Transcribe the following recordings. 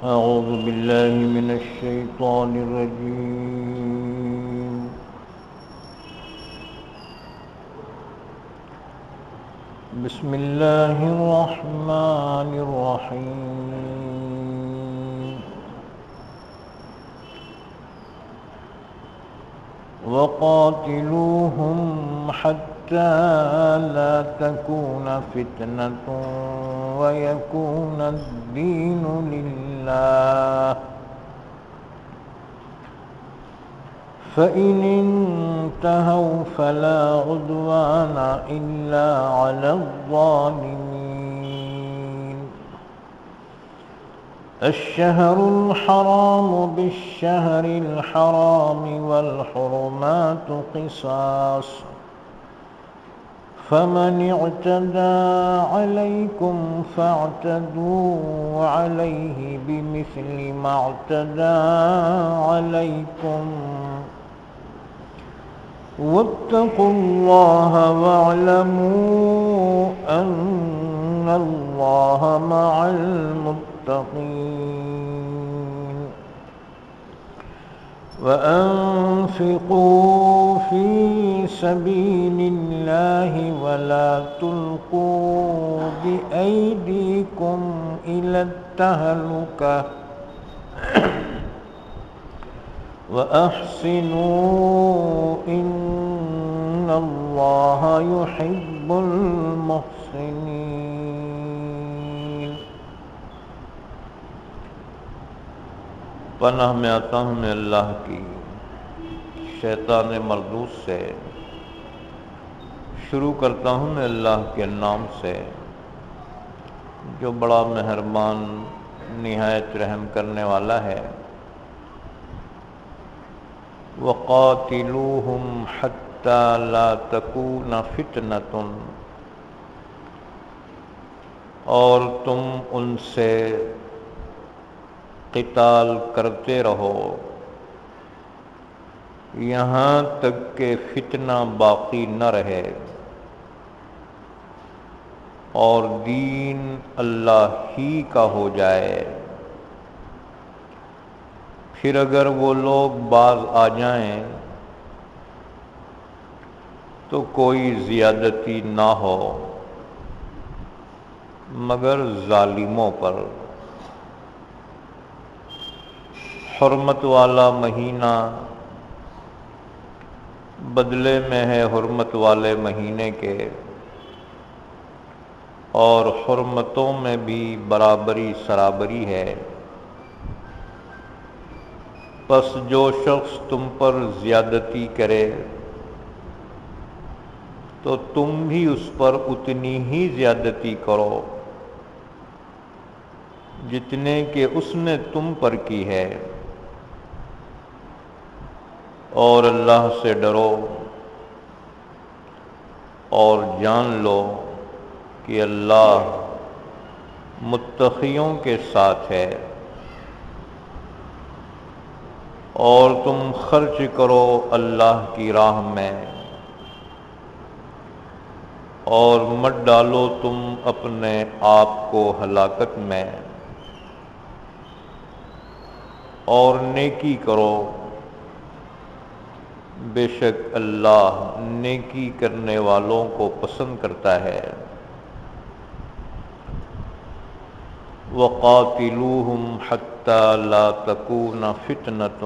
أعوذ بالله من الشيطان الرجيم. بسم الله الرحمن الرحيم. وقاتلوهم حتى لا تكون فتنة ويكون الدين لله، فإن انتهوا فلا عدوان إلا على الظالمين. الشهر الحرام بالشهر الحرام والحرمات قصاص، فمن اعتدى عليكم فاعتدوا عليه بمثل ما اعتدى عليكم، واتقوا الله واعلموا أن الله مع المتقين. وأنفقوا في سبيل الله ولا تلقوا بأيديكم إلى التهلكة وأحسنوا إن الله يحب المحسنين. پناہ میں آتا ہوں میں اللہ کی شیطان مردود سے. شروع کرتا ہوں میں اللہ کے نام سے جو بڑا مہربان نہایت رحم کرنے والا ہے. وَقَاتِلُوهُمْ حَتَّى لَا تَكُونَ فِتْنَةٌ، اور تم ان سے قتال کرتے رہو یہاں تک کہ فتنہ باقی نہ رہے اور دین اللہ ہی کا ہو جائے. پھر اگر وہ لوگ باز آ جائیں تو کوئی زیادتی نہ ہو مگر ظالموں پر. حرمت والا مہینہ بدلے میں ہے حرمت والے مہینے کے، اور حرمتوں میں بھی برابری سرابری ہے. پس جو شخص تم پر زیادتی کرے تو تم بھی اس پر اتنی ہی زیادتی کرو جتنے کہ اس نے تم پر کی ہے. اور اللہ سے ڈرو اور جان لو کہ اللہ متقیوں کے ساتھ ہے. اور تم خرچ کرو اللہ کی راہ میں اور مت ڈالو تم اپنے آپ کو ہلاکت میں. اور نیکی کرو بے شک اللہ نیکی کرنے والوں کو پسند کرتا ہے. وَقَاتِلُوهُمْ حَتَّى لَا تَكُونَ فِتْنَةٌ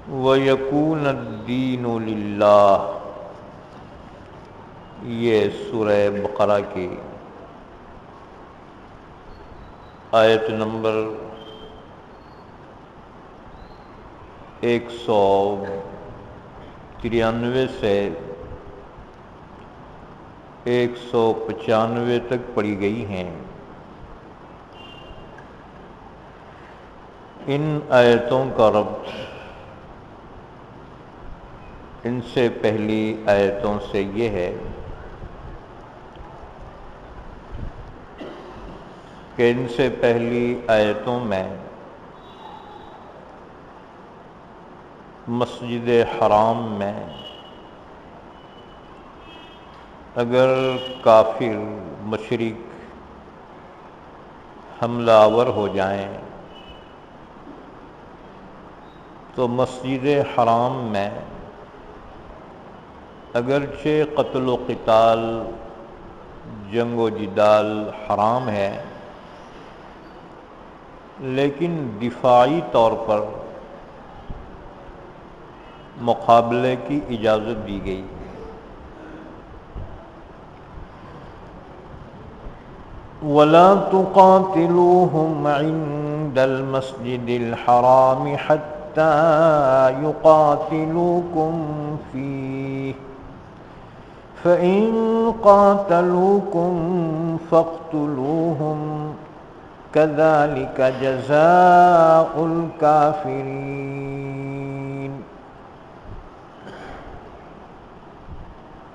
وَيَكُونَ الدِّينُ لِلَّهِ. یہ سورہ بقرہ کی آیت نمبر 193 سے 195 تک پڑھی گئی ہیں. ان آیتوں کا ربط ان سے پہلی آیتوں سے یہ ہے کہ ان سے پہلی آیتوں میں مسجد حرام میں اگر کافر مشرک حملہ آور ہو جائیں تو مسجد حرام میں اگرچہ قتل و قتال، جنگ و جدال حرام ہے، لیکن دفاعی طور پر مقابلے کی اجازت دی گئی۔ وَلَا تُقَاتِلُوهُمْ عِندَ الْمَسْجِدِ الْحَرَامِ حَتَّى يُقَاتِلُوكُمْ فِيهِ فَإِن قَاتَلُوكُمْ فَاقْتُلُوهُمْ كَذَلِكَ جَزَاءُ الْكَافِرِينَ۔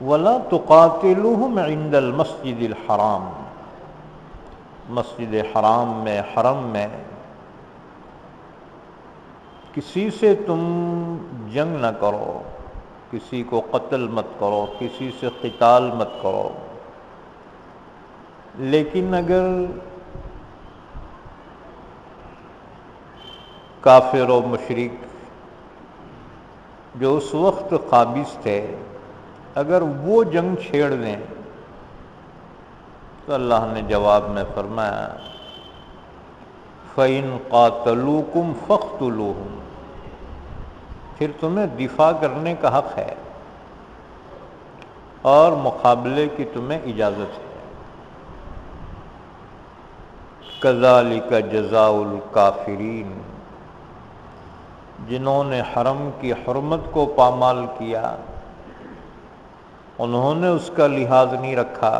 وَلَا تُقَاتِلُوهُمْ عِندَ الْمَسْجِدِ الْحَرَامِ، مسجد حرام میں، حرم میں کسی سے تم جنگ نہ کرو، کسی کو قتل مت کرو، کسی سے قتال مت کرو، لیکن اگر کافر و مشرک جو اس وقت قابض تھے اگر وہ جنگ چھیڑ دیں تو اللہ نے جواب میں فرمایا فَإِن قَاتَلُوكُمْ فَاقْتُلُوهُمْ، پھر تمہیں دفاع کرنے کا حق ہے اور مقابلے کی تمہیں اجازت ہے۔ كَذَلِكَ جَزَاءُ الْكَافِرِينَ، جنہوں نے حرم کی حرمت کو پامال کیا، انہوں نے اس کا لحاظ نہیں رکھا،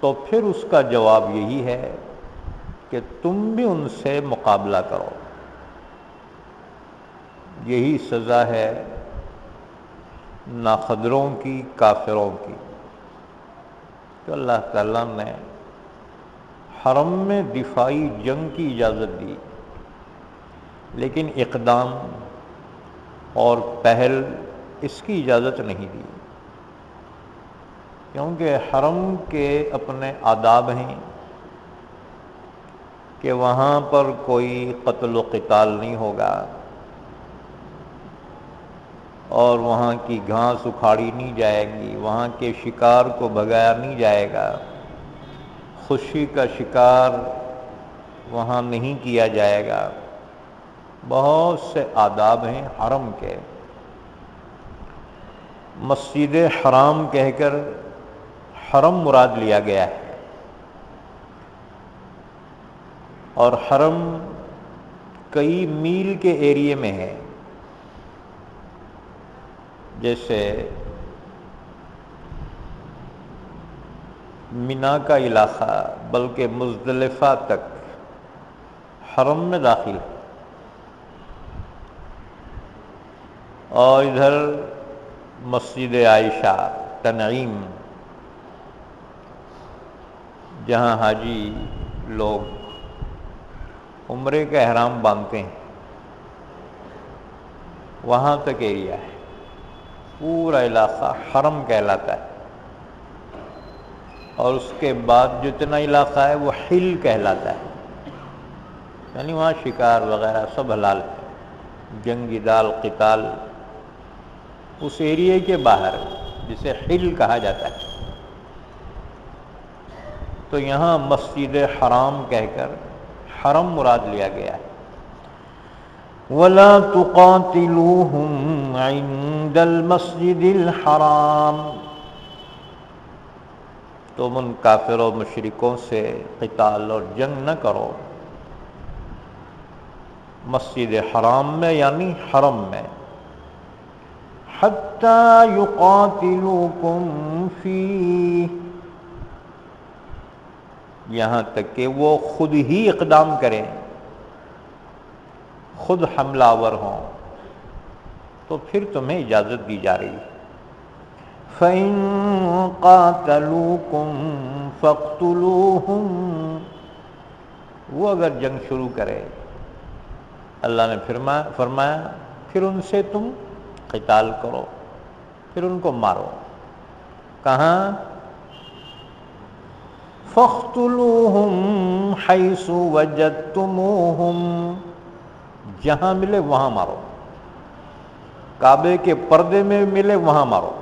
تو پھر اس کا جواب یہی ہے کہ تم بھی ان سے مقابلہ کرو۔ یہی سزا ہے ناقدروں کی، کافروں کی۔ تو اللہ تعالیٰ نے حرم میں دفاعی جنگ کی اجازت دی، لیکن اقدام اور پہل اس کی اجازت نہیں دی، کیونکہ حرم کے اپنے آداب ہیں کہ وہاں پر کوئی قتل و قتال نہیں ہوگا، اور وہاں کی گھاس اکھاڑی نہیں جائے گی، وہاں کے شکار کو بھگایا نہیں جائے گا، خوشی کا شکار وہاں نہیں کیا جائے گا۔ بہت سے آداب ہیں حرم کے۔ مسجد حرام کہہ کر حرم مراد لیا گیا ہے، اور حرم کئی میل کے ایریے میں ہے، جیسے منا کا علاقہ بلکہ مزدلفہ تک حرم میں داخل ہے، اور ادھر مسجد عائشہ، تنعیم، جہاں حاجی لوگ عمرے کا احرام باندھتے ہیں، وہاں تک ایریا ہے، پورا علاقہ حرم کہلاتا ہے، اور اس کے بعد جتنا علاقہ ہے وہ حل کہلاتا ہے، یعنی وہاں شکار وغیرہ سب حلال ہے، جنگ جدال قتال اس ایریے کے باہر جسے حل کہا جاتا ہے۔ تو یہاں مسجد حرام کہہ کر حرم مراد لیا گیا ہے۔ وَلَا تُقَاتِلُوهُمْ عِندَ الْمَسْجِدِ الْحَرَامِ، تم ان کافر و مشرکوں سے قتال اور جنگ نہ کرو مسجد حرام میں، یعنی حرم میں، حَتَّى يُقَاتِلُوكُمْ فِيهِ، یہاں تک کہ وہ خود ہی اقدام کریں، خود حملہ آور ہوں، تو پھر تمہیں اجازت دی جا رہی ہے۔ فَإِن قَاتَلُوكُمْ فَاقْتُلُوهُمْ، وہ اگر جنگ شروع کرے، اللہ نے فرمایا پھر ان سے تم قتال کرو، پھر ان کو مارو۔ کہاں؟ فَاقْتُلُوهُمْ حَيْثُ وَجَدتُّمُوهُمْ، جہاں ملے وہاں مارو، کعبے کے پردے میں ملے وہاں مارو۔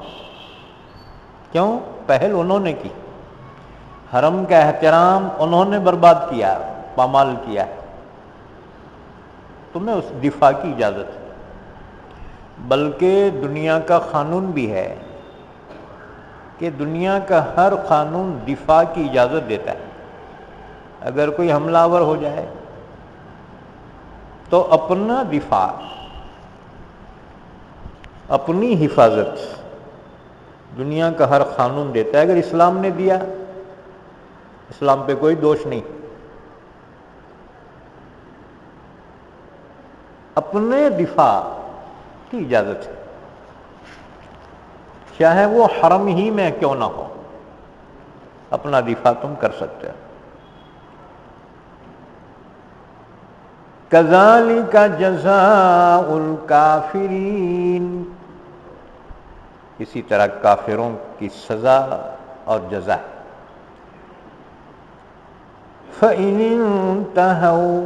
کیوں؟ پہل انہوں نے کی، حرم کا احترام انہوں نے برباد کیا، پامال کیا، تمہیں اس دفاع کی اجازت ہے۔ بلکہ دنیا کا قانون بھی ہے کہ دنیا کا ہر قانون دفاع کی اجازت دیتا ہے۔ اگر کوئی حملہ آور ہو جائے تو اپنا دفاع، اپنی حفاظت دنیا کا ہر قانون دیتا ہے۔ اگر اسلام نے دیا، اسلام پہ کوئی دوش نہیں، اپنے دفاع کی اجازت ہے، چاہے وہ حرم ہی میں کیوں نہ ہو، اپنا دفاع تم کر سکتے ہو۔ كَذَلِكَ جَزَاءُ الْكَافِرِينَ، اسی طرح کافروں کی سزا اور جزا ہے۔ فَإِنِ انْتَهَوْا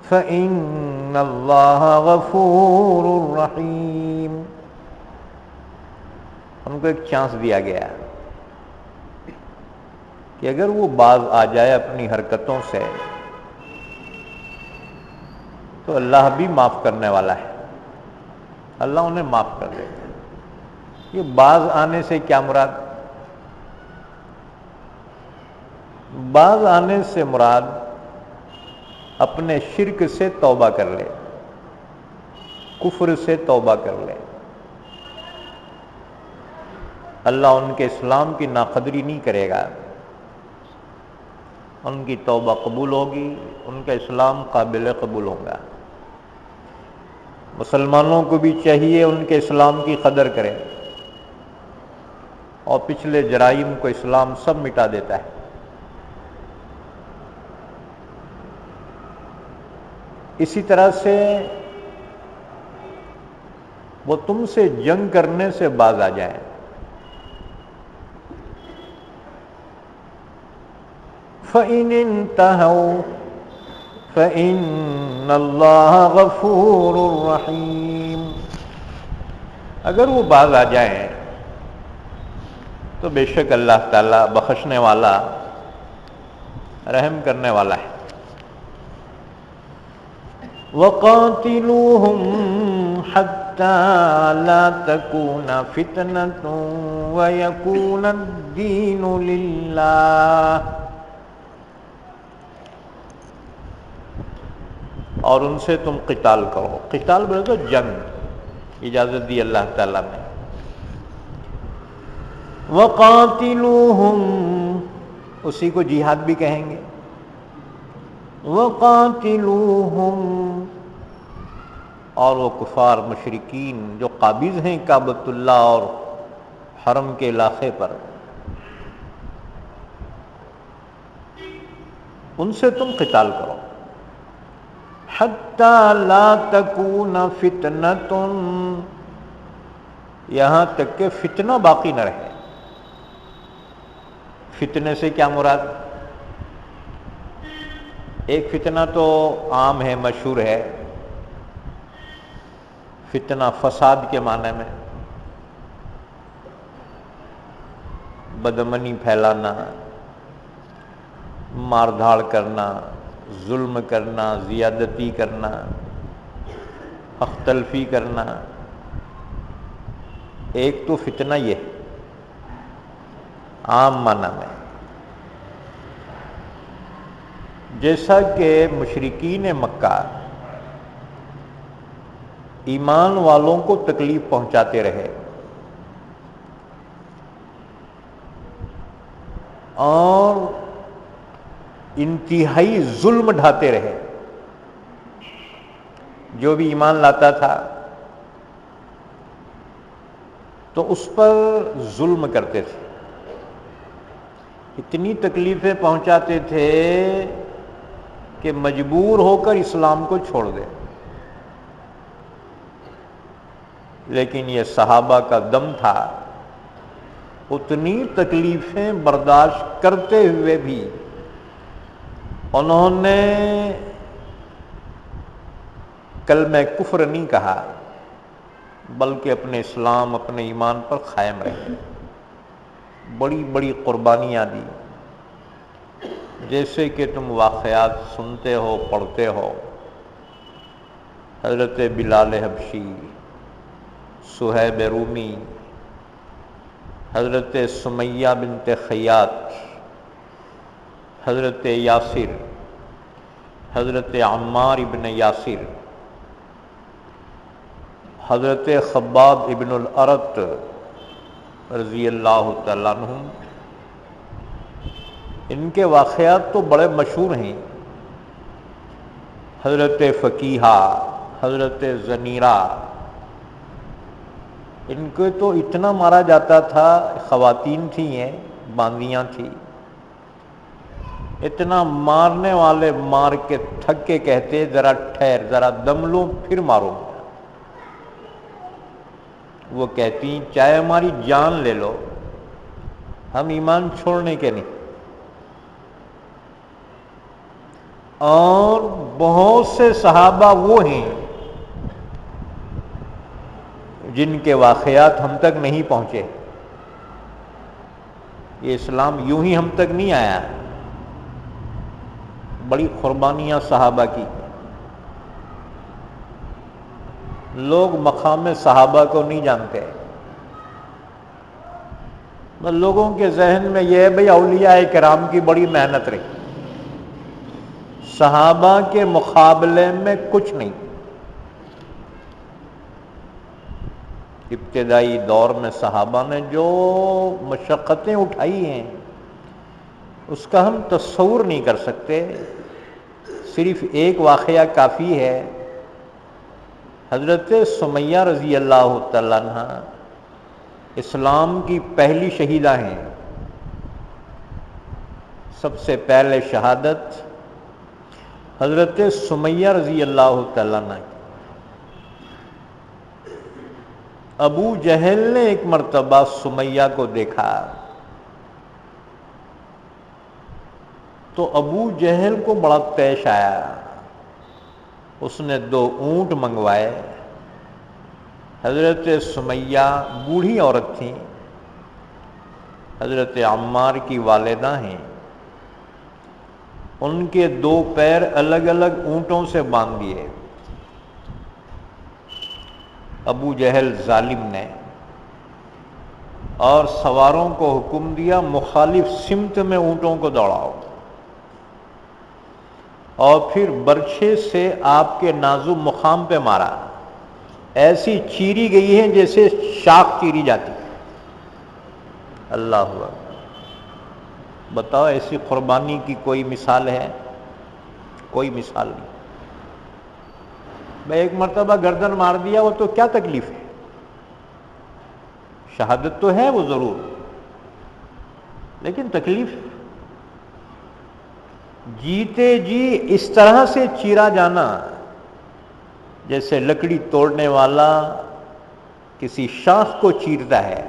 فَإِنَّ اللَّهَ غَفُورٌ رَحِيمٌ، ان کو ایک چانس دیا گیا کہ اگر وہ باز آ جائے اپنی حرکتوں سے تو اللہ بھی معاف کرنے والا ہے، اللہ انہیں معاف کر دے گا۔ یہ باز آنے سے کیا مراد؟ باز آنے سے مراد اپنے شرک سے توبہ کر لے، کفر سے توبہ کر لے، اللہ ان کے اسلام کی ناقدری نہیں کرے گا، ان کی توبہ قبول ہوگی، ان کا اسلام قابل قبول ہوگا۔ مسلمانوں کو بھی چاہیے ان کے اسلام کی قدر کرے، اور پچھلے جرائم کو اسلام سب مٹا دیتا ہے۔ اسی طرح سے وہ تم سے جنگ کرنے سے باز آ جائیں، فَإِنِ انْتَهَوْا فَإِنَّ اللَّهَ غَفُورٌ رَحِيمٌ، اگر وہ باز آ جائیں تو بے شک اللہ تعالیٰ بخشنے والا، رحم کرنے والا ہے۔ وَقَاتِلُوهُمْ حَتَّى لَا تَكُونَ فِتْنَةٌ وَيَكُونَ الدِّينُ لِلَّهِ، اور ان سے تم قتال کرو۔ قتال بولے تو جنگ، اجازت دی اللہ تعالیٰ نے۔ وَقَاتِلُوهُمْ، اسی کو جہاد بھی کہیں گے۔ وَقَاتِلُوهُمْ، اور وہ کفار مشرکین جو قابض ہیں کعبۃ اللہ اور حرم کے علاقے پر، ان سے تم قتال کرو۔ حَتَّى لَا تَكُونَ فِتْنَةٌ، یہاں تک کہ فتنہ باقی نہ رہے۔ فتنے سے کیا مراد؟ ایک فتنہ تو عام ہے، مشہور ہے، فتنہ فساد کے معنی میں، بدامنی پھیلانا، مار دھاڑ کرنا، ظلم کرنا، زیادتی کرنا، حق تلفی کرنا، ایک تو فتنہ یہ ہے عام معنی میں، جیسا کہ مشرکین مکہ ایمان والوں کو تکلیف پہنچاتے رہے اور انتہائی ظلم ڈھاتے رہے، جو بھی ایمان لاتا تھا تو اس پر ظلم کرتے تھے، اتنی تکلیفیں پہنچاتے تھے کہ مجبور ہو کر اسلام کو چھوڑ دے۔ لیکن یہ صحابہ کا دم تھا اتنی تکلیفیں برداشت کرتے ہوئے بھی انہوں نے کلمہ کفر نہیں کہا، بلکہ اپنے اسلام، اپنے ایمان پر قائم رہے، بڑی بڑی قربانیاں دی، جیسے کہ تم واقعات سنتے ہو، پڑھتے ہو۔ حضرت بلال حبشی، صہیب رومی، حضرت سمیہ بنت خیاط، حضرت یاسر، حضرت عمار ابن یاسر، حضرت خباب ابن الارت رضی اللہ تعالیٰ عنہ، ان کے واقعات تو بڑے مشہور ہیں۔ حضرت فقیہہ، حضرت زنیرہ، ان کو تو اتنا مارا جاتا تھا، خواتین تھیں، یہ باندیاں تھیں، اتنا مارنے والے مار کے تھک کے کہتے ذرا ٹھہر، ذرا دم لو پھر مارو۔ وہ کہتی چاہے ہماری جان لے لو، ہم ایمان چھوڑنے کے نہیں۔ اور بہت سے صحابہ وہ ہیں جن کے واقعات ہم تک نہیں پہنچے۔ یہ اسلام یوں ہی ہم تک نہیں آیا، بڑی قربانیاں صحابہ کی۔ لوگ مقام صحابہ کو نہیں جانتے، لوگوں کے ذہن میں یہ ہے بھئی اولیاء کرام کی بڑی محنت رہی، صحابہ کے مقابلے میں کچھ نہیں۔ ابتدائی دور میں صحابہ نے جو مشقتیں اٹھائی ہیں اس کا ہم تصور نہیں کر سکتے۔ صرف ایک واقعہ کافی ہے۔ حضرت سمیہ رضی اللہ تعالیٰ عنہ اسلام کی پہلی شہیدہ ہیں، سب سے پہلے شہادت حضرت سمیہ رضی اللہ تعالیٰ عنہ کی۔ ابو جہل نے ایک مرتبہ سمیہ کو دیکھا تو ابو جہل کو بڑا طیش آیا، اس نے 2 اونٹ منگوائے۔ حضرت سمیہ بوڑھی عورت تھیں، حضرت عمار کی والدہ ہیں، ان کے 2 پیر الگ الگ اونٹوں سے باندھ دیے۔ ابو جہل ظالم نے، اور سواروں کو حکم دیا مخالف سمت میں اونٹوں کو دوڑاؤ، اور پھر برچھے سے آپ کے نازک مقام پہ مارا، ایسی چیری گئی ہے جیسے شاخ چیری جاتی۔ اللہ اکبر! بتاؤ ایسی قربانی کی کوئی مثال ہے؟ کوئی مثال نہیں۔ میں ایک مرتبہ گردن مار دیا وہ تو کیا تکلیف ہے؟ شہادت تو ہے وہ ضرور، لیکن تکلیف جیتے جی اس طرح سے چیرا جانا جیسے لکڑی توڑنے والا کسی شاخ کو چیرتا ہے۔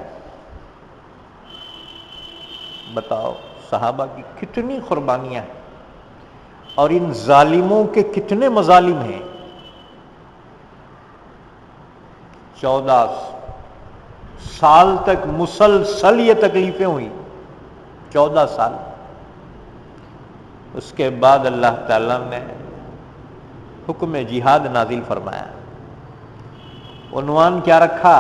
بتاؤ صحابہ کی کتنی قربانیاں ہیں، اور ان ظالموں کے کتنے مظالم ہیں۔ 14 سال تک مسلسل یہ تکلیفیں ہوئیں، 14 سال۔ اس کے بعد اللہ تعالیٰ نے حکم جہاد نازل فرمایا۔ عنوان کیا رکھا؟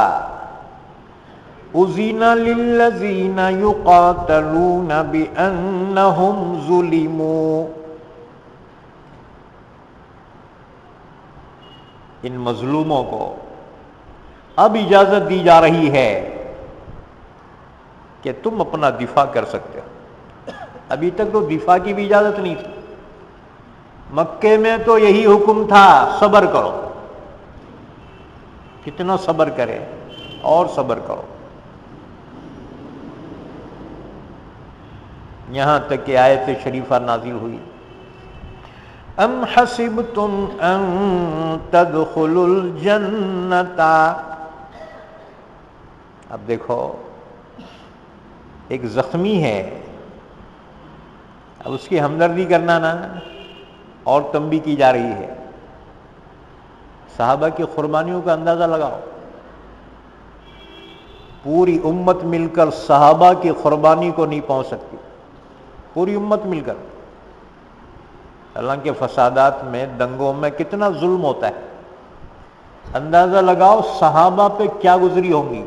اذن للذین یقاتلون بانہم ظلموا۔ ان مظلوموں کو اب اجازت دی جا رہی ہے کہ تم اپنا دفاع کر سکتے ہو۔ ابھی تک تو دفاع کی بھی اجازت نہیں تھی، مکے میں تو یہی حکم تھا صبر کرو۔ کتنا صبر کرے، اور صبر کرو، یہاں تک کہ آیت شریفہ نازل ہوئی، ام حسبتم ان تدخلوا الجنۃ۔ اب دیکھو ایک زخمی ہے، اب اس کی ہمدردی کرنا نا اور تنبیہ کی جا رہی ہے۔ صحابہ کی قربانیوں کا اندازہ لگاؤ، پوری امت مل کر صحابہ کی قربانی کو نہیں پہنچ سکتی، پوری امت مل کر۔ حالانکہ فسادات میں، دنگوں میں کتنا ظلم ہوتا ہے، اندازہ لگاؤ صحابہ پہ کیا گزری ہوں گی۔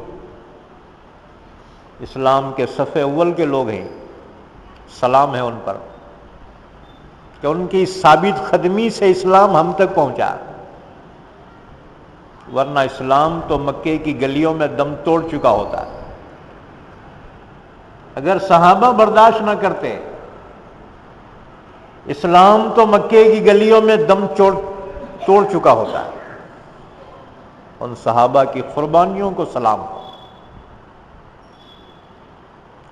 اسلام کے صف اول کے لوگ ہیں، سلام ہے ان پر کہ ان کی ثابت قدمی سے اسلام ہم تک پہنچا، ورنہ اسلام تو مکے کی گلیوں میں دم توڑ چکا ہوتا۔ اگر صحابہ برداشت نہ کرتے، اسلام تو مکے کی گلیوں میں دم توڑ چکا ہوتا۔ ان صحابہ کی قربانیوں کو سلام ہو،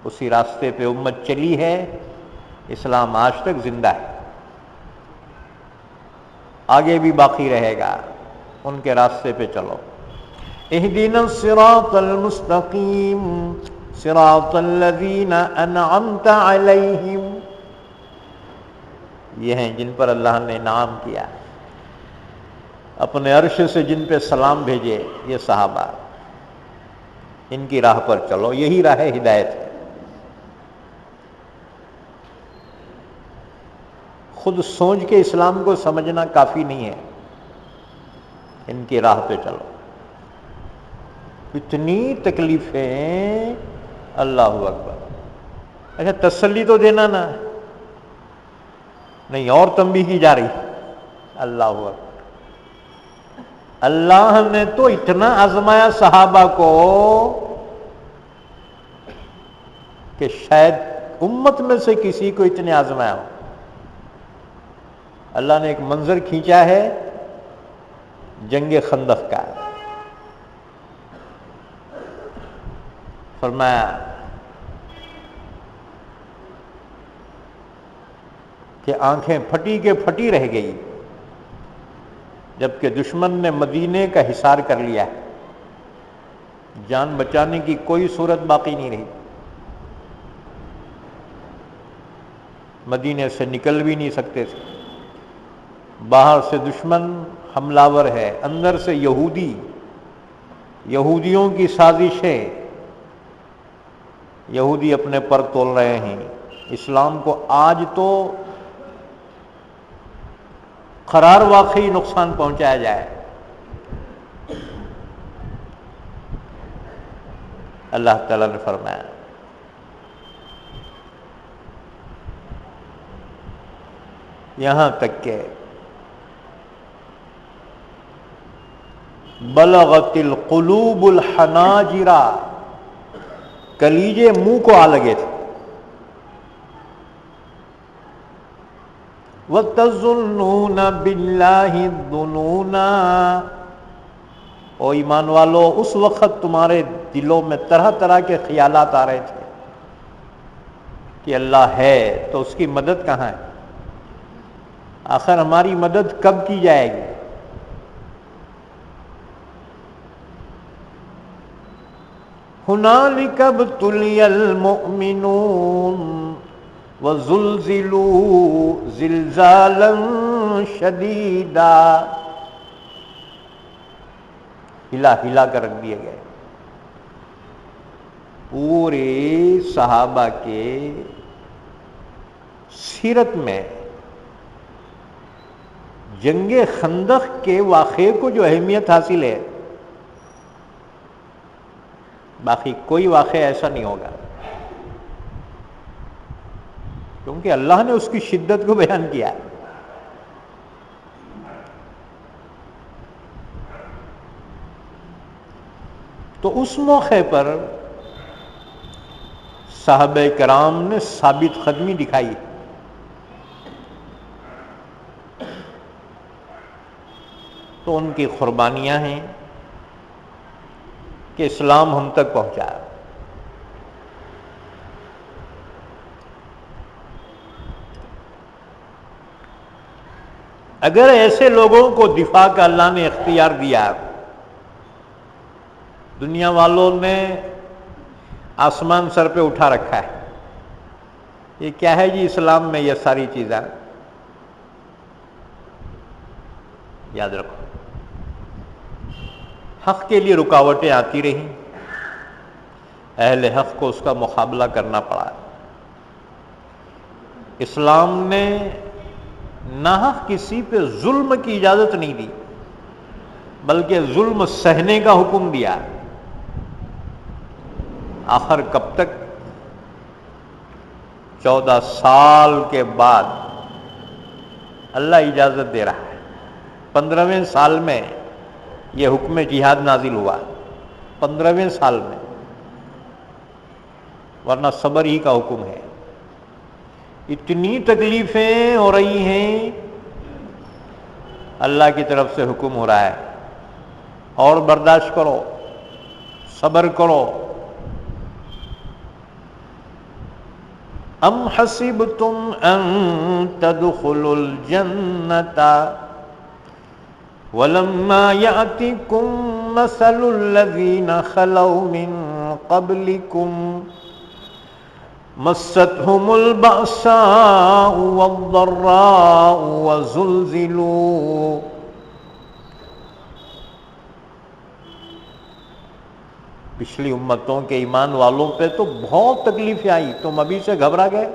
اسی راستے پہ امت چلی ہے، اسلام آج تک زندہ ہے، آگے بھی باقی رہے گا، ان کے راستے پہ چلو۔ اہدنا الصراط المستقیم صراط الذین انعمت علیہم، یہ ہیں جن پر اللہ نے انعام کیا، اپنے عرش سے جن پہ سلام بھیجے، یہ صحابہ، ان کی راہ پر چلو، یہی راہ ہدایت ہے۔ خود سوچ کے اسلام کو سمجھنا کافی نہیں ہے، ان کی راہ پہ چلو۔ اتنی تکلیفیں، اللہ اکبر۔ اچھا تسلی تو دینا نا، نہیں اور تنبیہ کی جا رہی، اللہ اکبر۔ اللہ نے تو اتنا آزمایا صحابہ کو کہ شاید امت میں سے کسی کو اتنے آزمایا ہو۔ اللہ نے ایک منظر کھینچا ہے جنگ خندق کا، فرمایا کہ آنکھیں پھٹی کے پھٹی رہ گئی جبکہ دشمن نے مدینے کا حصار کر لیا ہے، جان بچانے کی کوئی صورت باقی نہیں رہی، مدینے سے نکل بھی نہیں سکتے تھے، باہر سے دشمن حملہ ہے، اندر سے یہودیوں کی سازشیں، یہودی اپنے پر تول رہے ہیں، اسلام کو آج تو قرار واقعی نقصان پہنچایا جائے۔ اللہ تعالیٰ نے فرمایا یہاں تک کہ بلغت القلوب الحناجر، کلیجے منہ کو آ لگے تھے، وَتَظُنُّونَ بِاللَّهِ الظُّنُونَا، او ایمان والو اس وقت تمہارے دلوں میں طرح طرح کے خیالات آ رہے تھے کہ اللہ ہے تو اس کی مدد کہاں ہے، آخر ہماری مدد کب کی جائے گی۔ هُنَالِكَ ابْتُلِيَ الْمُؤْمِنُونَ وَزُلْزِلُوا زِلْزَالًا شَدِيدًا، ہلا کر رکھ دیے گئے۔ پورے صحابہ کے سیرت میں جنگ خندق کے واقعے کو جو اہمیت حاصل ہے، باقی کوئی واقعہ ایسا نہیں ہوگا، کیونکہ اللہ نے اس کی شدت کو بیان کیا۔ تو اس موقع پر صحابہ کرام نے ثابت قدمی دکھائی، تو ان کی قربانیاں ہیں کہ اسلام ہم تک پہنچا۔ اگر ایسے لوگوں کو دفاع کا اللہ نے اختیار دیا، دنیا والوں نے آسمان سر پہ اٹھا رکھا ہے. یہ کیا ہے جی اسلام میں یہ ساری چیزیں؟ یاد رکھو، حق کے لیے رکاوٹیں آتی رہیں، اہل حق کو اس کا مقابلہ کرنا پڑا. اسلام نے ناحق کسی پہ ظلم کی اجازت نہیں دی، بلکہ ظلم سہنے کا حکم دیا. آخر کب تک؟ 14 سال کے بعد اللہ اجازت دے رہا ہے. 15ویں سال میں یہ حکم جہاد نازل ہوا، 15ویں سال میں، ورنہ صبر ہی کا حکم ہے. اتنی تکلیفیں ہو رہی ہیں، اللہ کی طرف سے حکم ہو رہا ہے اور برداشت کرو، صبر کرو. ام حسبتم ان تدخلوا الجنة ولما يأتكم مثل الذين خلوا من قبلكم مستهم البأساء والضراء وزلزلوا. پچھلی امتوں کے ایمان والوں پہ تو بہت تکلیفیں آئی، تم ابھی سے گھبرا گئے.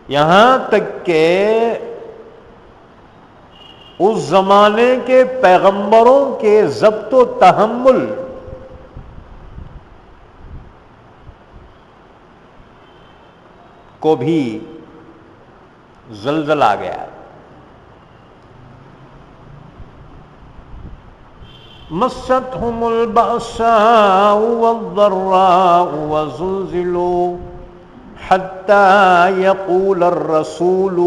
یہاں تک کہ اس زمانے کے پیغمبروں کے ضبط و تحمل کو بھی زلزلہ آ گیا. مستهم البأساء والضراء وزلزلوا حتى يقول الرسول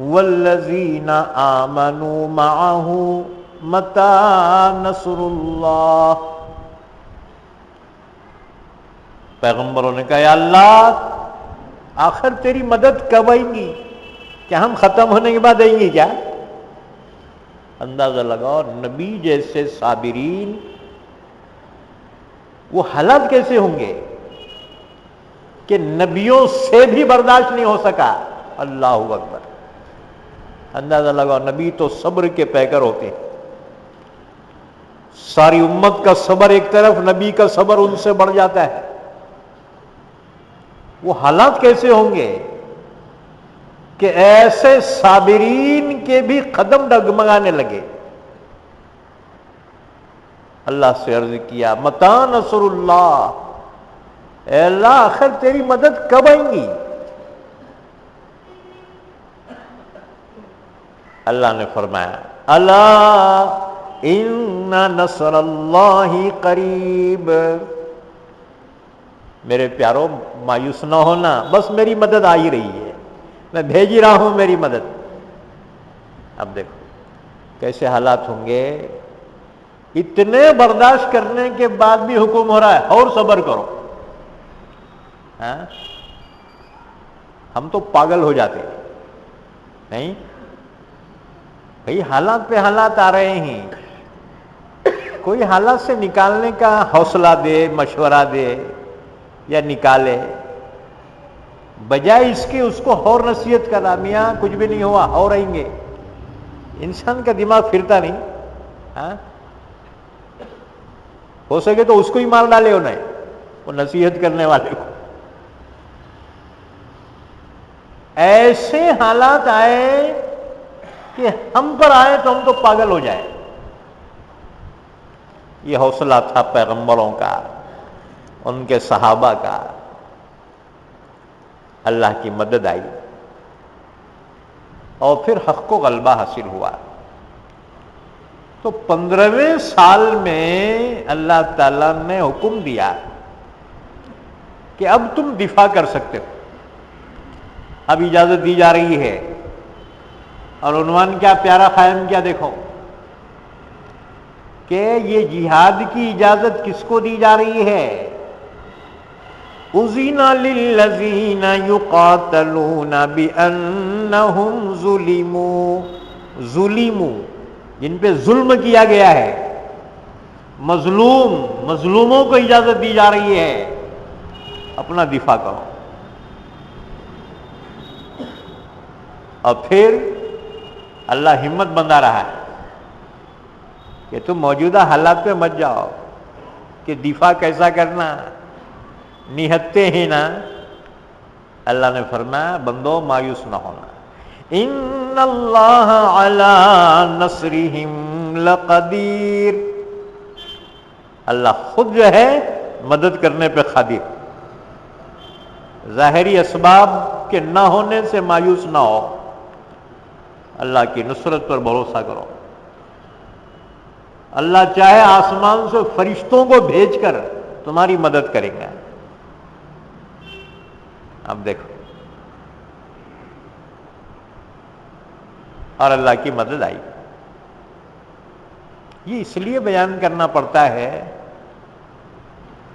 والذين آمنوا معه متى نصر اللہ. پیغمبروں نے کہا یا اللہ آخر تیری مدد کب آئیں گی؟ کیا ہم ختم ہونے کے بعد آئیں گی کیا؟ اندازہ لگاؤ نبی جیسے صابرین وہ حالات کیسے ہوں گے کہ نبیوں سے بھی برداشت نہیں ہو سکا. اللہ اکبر. اندازہ لگاؤ نبی تو صبر کے پیکر ہوتے ہیں، ساری امت کا صبر ایک طرف، نبی کا صبر ان سے بڑھ جاتا ہے. وہ حالات کیسے ہوں گے کہ ایسے صابرین کے بھی قدم ڈگمگانے لگے. اللہ سے عرض کیا متی نصر اللہ، اے اللہ آخر تیری مدد کب آئیں گی؟ اللہ نے فرمایا الا ان نصر اللہ قریب. میرے پیارو مایوس نہ ہونا، بس میری مدد آ ہی رہی ہے، میں بھیج ہی رہا ہوں میری مدد. اب دیکھو کیسے حالات ہوں گے. اتنے برداشت کرنے کے بعد بھی حکم ہو رہا ہے اور صبر کرو. ہم تو پاگل ہو جاتے نہیں بھئی، حالات پہ حالات آ رہے ہیں، کوئی حالات سے نکالنے کا حوصلہ دے، مشورہ دے یا نکالے، بجائے اس کے اس کو اور نصیحت کرا میاں کچھ بھی نہیں ہوا اور رہیں گے. انسان کا دماغ پھرتا نہیں. ہو سکے تو اس کو ہی مار ڈالے انہیں، وہ نصیحت کرنے والے کو. ایسے حالات آئے کہ ہم پر آئے تو ہم تو پاگل ہو جائیں. یہ حوصلہ تھا پیغمبروں کا، ان کے صحابہ کا. اللہ کی مدد آئی اور پھر حق کو غلبہ حاصل ہوا. تو 15ویں سال میں اللہ تعالیٰ نے حکم دیا کہ اب تم دفاع کر سکتے ہو، اب اجازت دی جا رہی ہے. اور عنوان کیا پیارا قائم کیا دیکھو کہ یہ جہاد کی اجازت کس کو دی جا رہی ہے؟ اذن للذین یقاتلون بانہم ظلموا، ظلموا جن پہ ظلم کیا گیا ہے. مظلوموں کو اجازت دی جا رہی ہے اپنا دفاع کرو. اور پھر اللہ ہمت بندھا رہا ہے کہ تم موجودہ حالات پہ مت جاؤ کہ دفاع کیسا کرنا، نہتے ہیں نا. اللہ نے فرمایا بندو مایوس نہ ہونا، ان اللہ علی نصرہم لقدیر، اللہ خود جو ہے مدد کرنے پہ قادر. ظاہری اسباب کے نہ ہونے سے مایوس نہ ہو، اللہ کی نصرت پر بھروسہ کرو. اللہ چاہے آسمان سے فرشتوں کو بھیج کر تمہاری مدد کریں گے. اب دیکھو، اور اللہ کی مدد آئی. یہ اس لیے بیان کرنا پڑتا ہے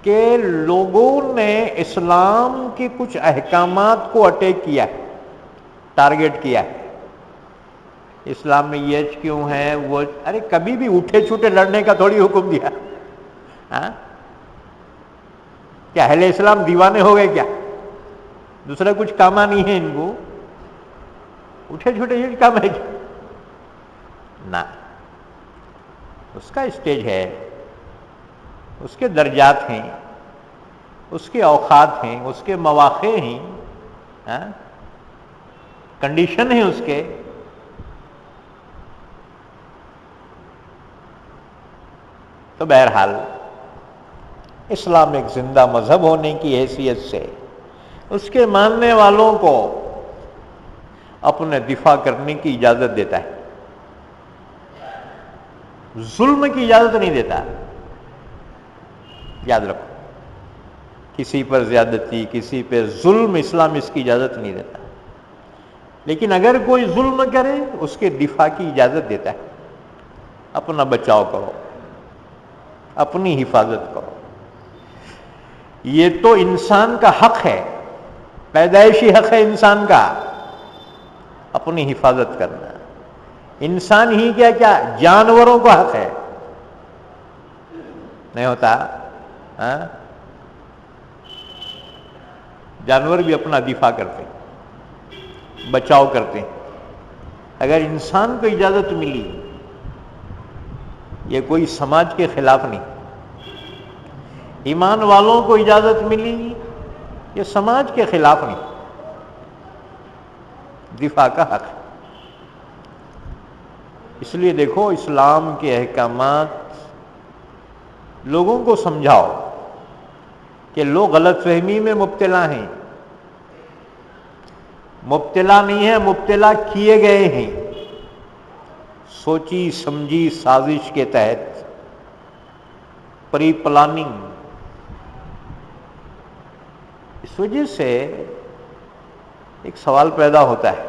کہ لوگوں نے اسلام کے کچھ احکامات کو اٹیک کیا ہے، ٹارگٹ کیا ہے. اسلام میں یہ کیوں ہے وہ، ارے کبھی بھی اٹھے چھوٹے لڑنے کا تھوڑی حکم دیا. ہاں، کیا اہل اسلام دیوانے ہو گئے کیا؟ دوسرا کچھ کاما نہیں ہے ان کو، اٹھے چھوٹے یہ کام ہے کیا؟ نہ، اس کا اسٹیج ہے، اس کے درجات ہیں، اس کے اوقات ہیں، اس کے مواقع ہیں، کنڈیشن ہیں اس کے. تو بہرحال اسلام ایک زندہ مذہب ہونے کی حیثیت سے اس کے ماننے والوں کو اپنے دفاع کرنے کی اجازت دیتا ہے، ظلم کی اجازت نہیں دیتا. یاد رکھو، کسی پر زیادتی، کسی پہ ظلم اسلام اس کی اجازت نہیں دیتا. لیکن اگر کوئی ظلم کرے اس کے دفاع کی اجازت دیتا ہے. اپنا بچاؤ کرو، اپنی حفاظت کرو. یہ تو انسان کا حق ہے، پیدائشی حق ہے انسان کا، اپنی حفاظت کرنا. انسان ہی کیا جانوروں کا حق ہے، نہیں ہوتا؟ جانور بھی اپنا دفاع کرتے ہیں، بچاؤ کرتے ہیں. اگر انسان کو اجازت ملی، یہ کوئی سماج کے خلاف نہیں. ایمان والوں کو اجازت ملی، یہ سماج کے خلاف نہیں، دفاع کا حق ہے. اس لیے دیکھو، اسلام کے احکامات لوگوں کو سمجھاؤ کہ لوگ غلط فہمی میں مبتلا ہیں. مبتلا نہیں ہے، مبتلا کیے گئے ہیں، سوچی سمجھی سازش کے تحت، پری پلاننگ. اس وجہ سے ایک سوال پیدا ہوتا ہے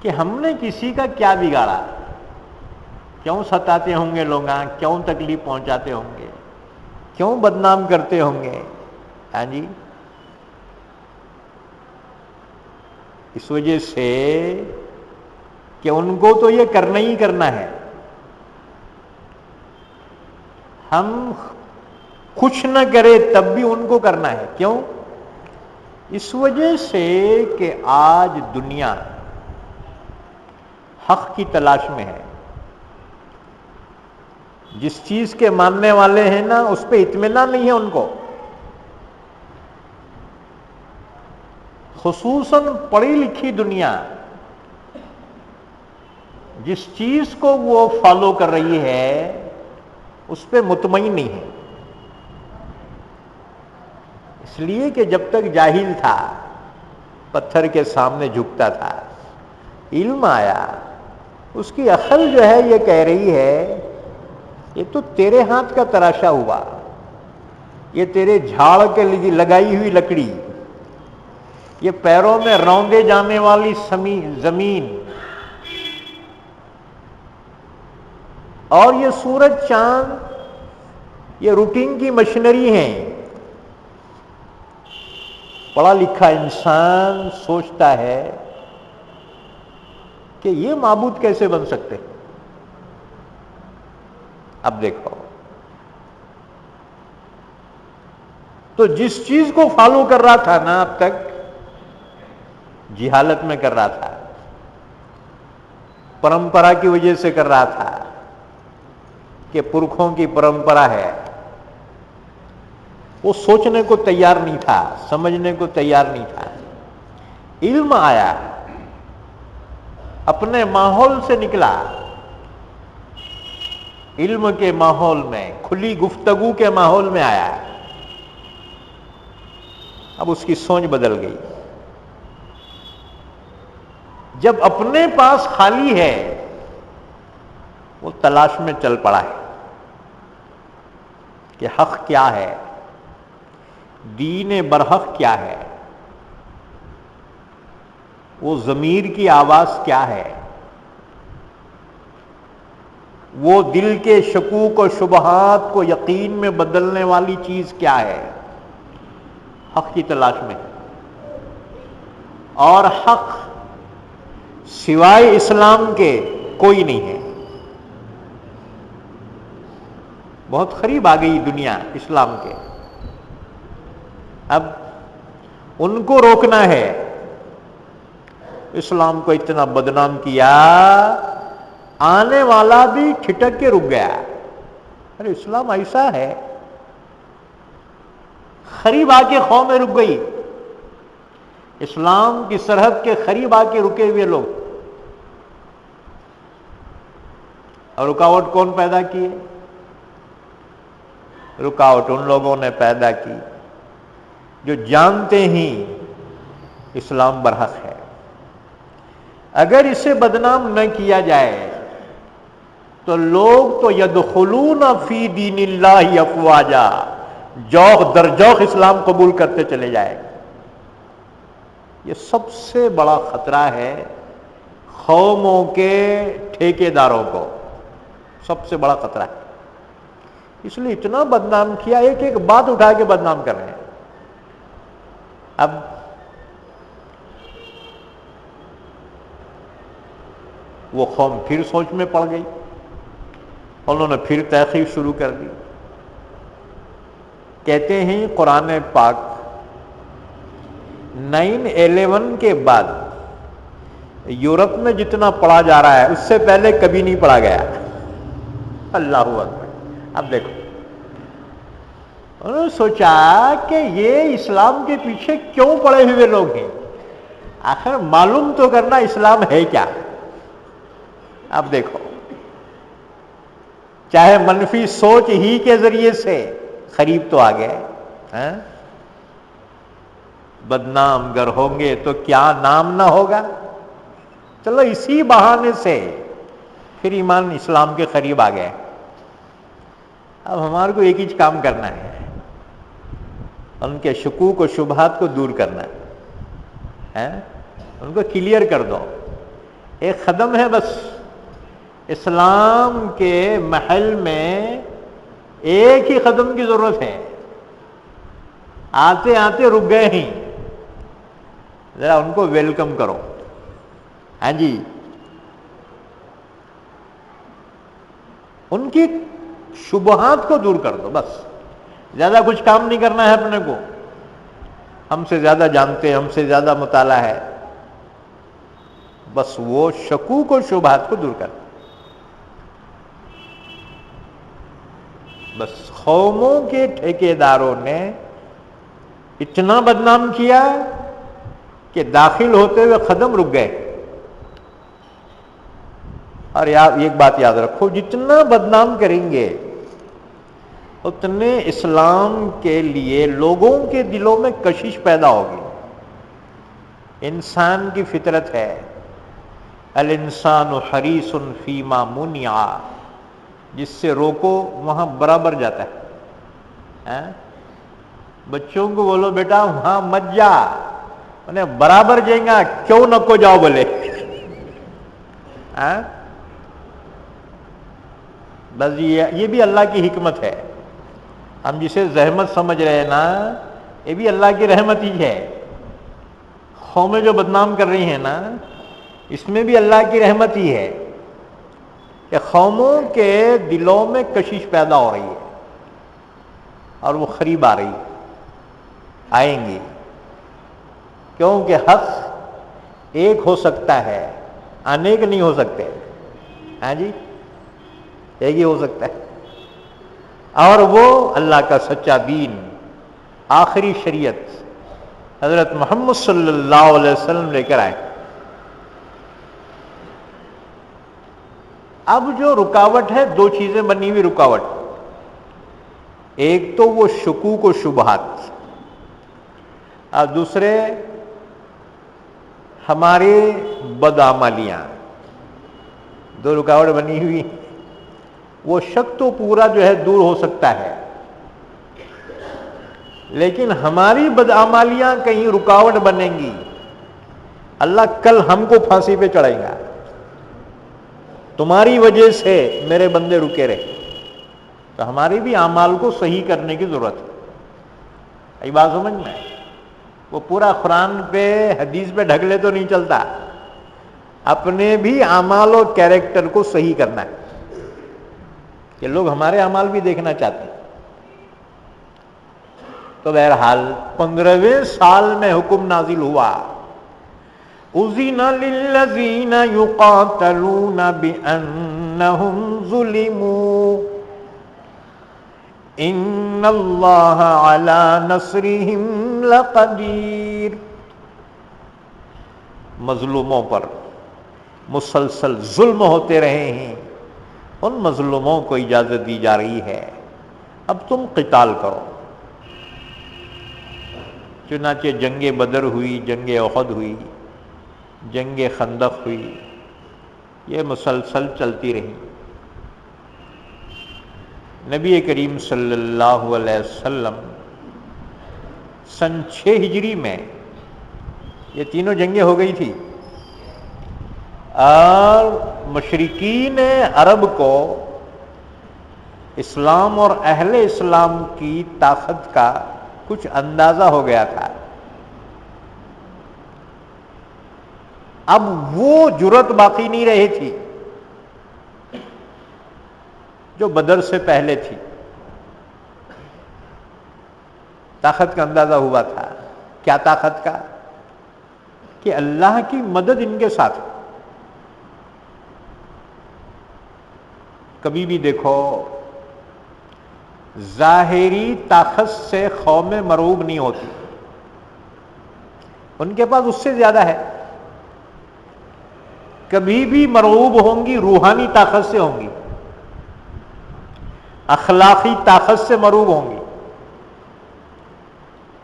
کہ ہم نے کسی کا کیا بگاڑا؟ کیوں ستاتے ہوں گے لوگ؟ کیوں تکلیف پہنچاتے ہوں گے؟ کیوں بدنام کرتے ہوں گے؟ ہاں جی، اس وجہ سے کہ ان کو تو یہ کرنا ہی کرنا ہے. ہم کچھ نہ کرے تب بھی ان کو کرنا ہے. کیوں؟ اس وجہ سے کہ آج دنیا حق کی تلاش میں ہے. جس چیز کے ماننے والے ہیں نا، اس پہ اطمینان نہیں ہے ان کو. خصوصاً پڑھی لکھی دنیا جس چیز کو وہ فالو کر رہی ہے اس پہ مطمئن نہیں ہے. اس لیے کہ جب تک جاہل تھا پتھر کے سامنے جھکتا تھا، علم آیا، اس کی عقل جو ہے یہ کہہ رہی ہے یہ تو تیرے ہاتھ کا تراشا ہوا، یہ تیرے جھاڑ کے لیے لگائی ہوئی لکڑی، یہ پیروں میں روندے جانے والی زمین، اور یہ سورج چاند، یہ روٹین کی مشینری ہیں. پڑھا لکھا انسان سوچتا ہے کہ یہ معبود کیسے بن سکتے؟ اب دیکھو، تو جس چیز کو فالو کر رہا تھا نا اب تک، جہالت میں کر رہا تھا، پرمپرا کی وجہ سے کر رہا تھا کہ پرکھوں کی پرمپرا ہے، وہ سوچنے کو تیار نہیں تھا، سمجھنے کو تیار نہیں تھا۔ علم آیا، اپنے ماحول سے نکلا، علم کے ماحول میں، کھلی گفتگو کے ماحول میں آیا، اب اس کی سوچ بدل گئی۔ جب اپنے پاس خالی ہے، وہ تلاش میں چل پڑا ہے کہ حق کیا ہے، دین برحق کیا ہے، وہ ضمیر کی آواز کیا ہے، وہ دل کے شکوک و شبہات کو یقین میں بدلنے والی چیز کیا ہے، حق کی تلاش میں۔ اور حق سوائے اسلام کے کوئی نہیں ہے۔ بہت قریب آ گئی دنیا اسلام کے، اب ان کو روکنا ہے۔ اسلام کو اتنا بدنام کیا، آنے والا بھی ٹھٹک کے رک گیا، ارے اسلام ایسا ہے، قریب آ کے قومیں رک گئی، اسلام کی سرحد کے قریب آ کے رکے ہوئے لوگ۔ اور رکاوٹ کون پیدا کی؟ رکاوٹ ان لوگوں نے پیدا کی جو جانتے ہی اسلام برحق ہے۔ اگر اسے بدنام نہ کیا جائے تو لوگ تو یدخلون فی دین اللہ افواجا، جوق در جوق اسلام قبول کرتے چلے جائے۔ یہ سب سے بڑا خطرہ ہے قوموں کے ٹھیکیداروں کو، سب سے بڑا خطرہ ہے۔ اس لیے اتنا بدنام کیا، ایک ایک بات اٹھا کے بدنام کر رہے ہیں۔ اب وہ قوم پھر سوچ میں پڑ گئی، انہوں نے پھر تحقیق شروع کر دی۔ کہتے ہیں قرآن پاک 9/11 کے بعد یورپ میں جتنا پڑھا جا رہا ہے اس سے پہلے کبھی نہیں پڑھا گیا۔ اللہ اکبر۔ اب دیکھو، انہوں نے سوچا کہ یہ اسلام کے پیچھے کیوں پڑے ہوئے لوگ ہیں، آخر معلوم تو کرنا اسلام ہے کیا۔ اب دیکھو، چاہے منفی سوچ ہی کے ذریعے سے قریب تو آ گئے، بدنام گر ہوں گے تو کیا نام نہ ہوگا، چلو اسی بہانے سے پھر ایمان اسلام کے قریب آ گئے۔ اب ہمارے کو ایک ہی کام کرنا ہے، ان کے شکوک و شبہات کو دور کرنا ہے، ان کو کلیئر کر دو۔ ایک قدم ہے بس، اسلام کے محل میں ایک ہی قدم کی ضرورت ہے، آتے آتے رک گئے ہیں، ذرا ان کو ویلکم کرو۔ ہاں جی، ان کی شبہات کو دور کر دو، بس زیادہ کچھ کام نہیں کرنا ہے اپنے کو، ہم سے زیادہ جانتے ہیں، ہم سے زیادہ مطالعہ ہے، بس وہ شکوک و شبہات کو دور کر دو۔ بس قوموں کے ٹھیکیداروں نے اتنا بدنام کیا کہ داخل ہوتے ہوئے قدم رک گئے۔ اور ایک بات یاد رکھو، جتنا بدنام کریں گے اتنے اسلام کے لیے لوگوں کے دلوں میں کشش پیدا ہوگی۔ انسان کی فطرت ہے، الانسان حریص فیما منع، جس سے روکو وہاں برابر جاتا ہے۔ بچوں کو بولو بیٹا وہاں مت جا، انہیں برابر جائیں گا، کیوں نہ کو جاؤ بولے۔ بس یہ بھی اللہ کی حکمت ہے، ہم جسے زحمت سمجھ رہے ہیں نا، یہ بھی اللہ کی رحمت ہی ہے۔ قومیں جو بدنام کر رہی ہیں نا، اس میں بھی اللہ کی رحمت ہی ہے۔ کہ قوموں کے دلوں میں کشش پیدا ہو رہی ہے اور وہ قریب آ رہی ہے، آئیں گی، کیونکہ حق ایک ہو سکتا ہے، انیک نہیں ہو سکتے۔ ہاں جی، ایک ہی ہو سکتا ہے، اور وہ اللہ کا سچا دین، آخری شریعت حضرت محمد صلی اللہ علیہ وسلم لے کر آئے۔ اب جو رکاوٹ ہے، دو چیزیں بنی ہوئی رکاوٹ، ایک تو وہ شکوک و شبہات، اور دوسرے ہماری بدعملیاں، دو رکاوٹ بنی ہوئی۔ وہ شک تو پورا جو ہے دور ہو سکتا ہے، لیکن ہماری بدعملیاں کہیں رکاوٹ بنیں گی، اللہ کل ہم کو پھانسی پہ چڑھائے گا، تمہاری وجہ سے میرے بندے رکے رہے۔ تو ہماری بھی اعمال کو صحیح کرنے کی ضرورت ہے۔ یہ بات سمجھ میں؟ وہ پورا قرآن پہ حدیث پہ ڈھکلے تو نہیں چلتا، اپنے بھی اعمال اور کیریکٹر کو صحیح کرنا ہے، کہ لوگ ہمارے اعمال بھی دیکھنا چاہتے ہیں۔ تو بہرحال 15ویں سال میں حکم نازل ہوا، اذن للذین یقاتلون بانہم ظلموا ان اللہ علی نصرہم لقدیر۔ مظلوموں پر مسلسل ظلم ہوتے رہے ہیں، ان مظلوموں کو اجازت دی جا رہی ہے اب تم قتال کرو۔ چنانچہ جنگ بدر ہوئی، جنگ احد ہوئی، جنگ خندق ہوئی، یہ مسلسل چلتی رہی۔ نبی کریم صلی اللہ علیہ وسلم سن 6 ہجری میں یہ تینوں جنگیں ہو گئی تھی، اور مشرکین عرب کو اسلام اور اہل اسلام کی طاقت کا کچھ اندازہ ہو گیا تھا۔ اب وہ جرأت باقی نہیں رہی تھی جو بدر سے پہلے تھی۔ طاقت کا اندازہ ہوا تھا، کیا طاقت کا؟ کہ اللہ کی مدد ان کے ساتھ۔ کبھی بھی دیکھو، ظاہری طاقت سے قوم مرعوب نہیں ہوتی، ان کے پاس اس سے زیادہ ہے۔ کبھی بھی مرعوب ہوں گی روحانی طاقت سے ہوں گی، اخلاقی طاقت سے مرعوب ہوں گی۔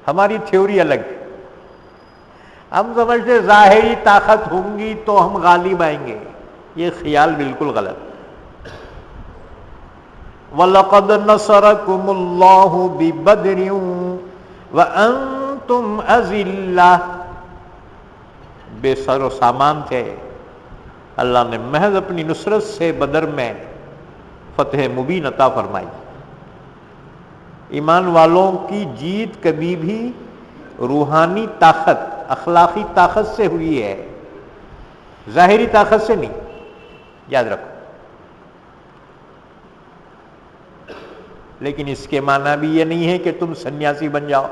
ہماری تھیوری الگ ہے، ہم سمجھتے ظاہری طاقت ہوں گی تو ہم غالب آئیں گے، یہ خیال بالکل غلط۔ وَلَقَدْ نَصَرَكُمُ اللَّهُ بِبَدْرٍ وَأَنْتُمْ أَذِلَّةٌ، بے سر و سامان تھے، اللہ نے محض اپنی نصرت سے بدر میں فتح مبین عطا فرمائی۔ ایمان والوں کی جیت کبھی بھی روحانی طاقت، اخلاقی طاقت سے ہوئی ہے، ظاہری طاقت سے نہیں، یاد رکھو۔ لیکن اس کے معنی بھی یہ نہیں ہے کہ تم سنیاسی بن جاؤ،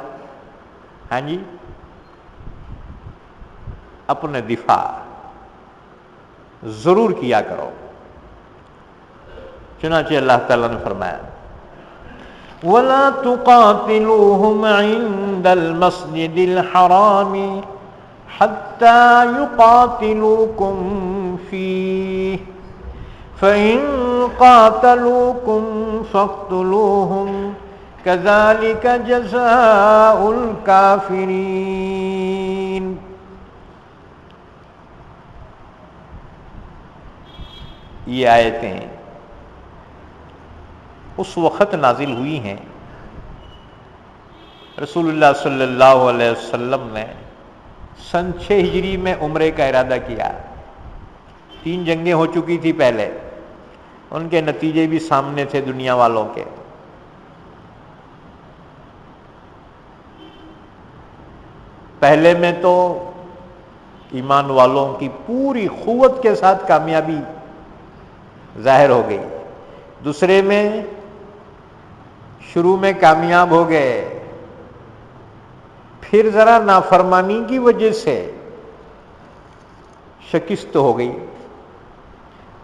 ہاں جی، اپنے دفاع ضرور کیا کرو۔ چنانچہ اللہ تعالیٰ نے فرمایا وَلَا تُقَاتِلُوهُمْ عِندَ الْمَسْجِدِ الْحَرَامِ حَتَّى يُقَاتِلُوكُمْ فِيهِ فَإِن قَاتَلُوكُمْ فَاقْتُلُوهُمْ كَذَلِكَ جَزَاءُ الْكَافِرِينَ۔ یہ آیتیں اس وقت نازل ہوئی ہیں رسول اللہ صلی اللہ علیہ وسلم نے سن 6 ہجری میں عمرے کا ارادہ کیا۔ 3 جنگیں ہو چکی تھی پہلے، ان کے نتیجے بھی سامنے تھے دنیا والوں کے۔ پہلے میں تو ایمان والوں کی پوری قوت کے ساتھ کامیابی ظاہر ہو گئی، دوسرے میں شروع میں کامیاب ہو گئے، پھر ذرا نافرمانی کی وجہ سے شکست ہو گئی۔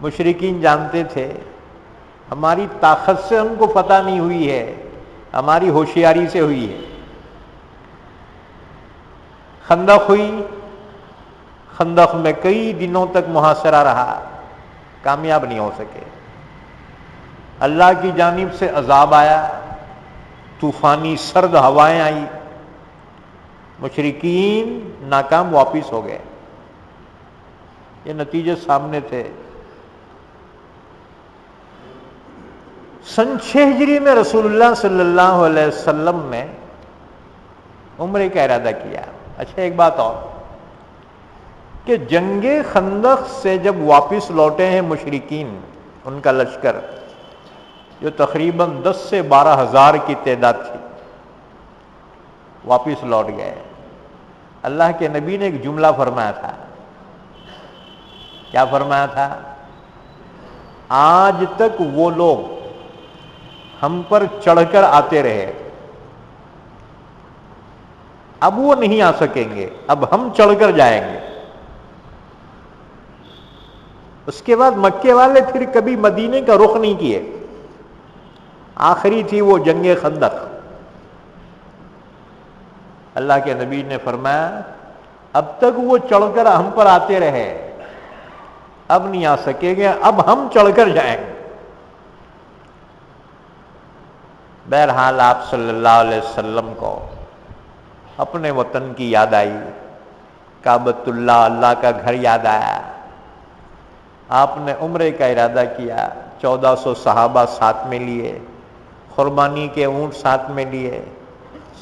مشرکین جانتے تھے ہماری طاقت سے ان کو فتح نہیں ہوئی ہے، ہماری ہوشیاری سے ہوئی ہے۔ خندق ہوئی، خندق میں کئی دنوں تک محاصرہ رہا، کامیاب نہیں ہو سکے۔ اللہ کی جانب سے عذاب آیا، طوفانی سرد ہوائیں آئی، مشرکین ناکام واپس ہو گئے۔ یہ نتیجے سامنے تھے۔ سن 6 ہجری میں رسول اللہ صلی اللہ علیہ وسلم نے عمرے کا ارادہ کیا۔ اچھا ایک بات اور کہ جنگ خندق سے جب واپس لوٹے ہیں مشرکین، ان کا لشکر جو تقریباً 10 سے 12 ہزار کی تعداد تھی، واپس لوٹ گئے۔ اللہ کے نبی نے ایک جملہ فرمایا تھا، کیا فرمایا تھا؟ آج تک وہ لوگ ہم پر چڑھ کر آتے رہے، اب وہ نہیں آ سکیں گے، اب ہم چڑھ کر جائیں گے۔ اس کے بعد مکے والے پھر کبھی مدینے کا رخ نہیں کیے، آخری تھی وہ جنگ خندق۔ اللہ کے نبی نے فرمایا اب تک وہ چڑھ کر ہم پر آتے رہے، اب نہیں آ سکیں گے، اب ہم چڑھ کر جائیں گے۔ بہرحال آپ صلی اللہ علیہ وسلم کو اپنے وطن کی یاد آئی، کعبۃ اللہ، اللہ کا گھر یاد آیا۔ آپ نے عمرے کا ارادہ کیا، 1400 صحابہ ساتھ میں لیے، قربانی کے اونٹ ساتھ میں لیے،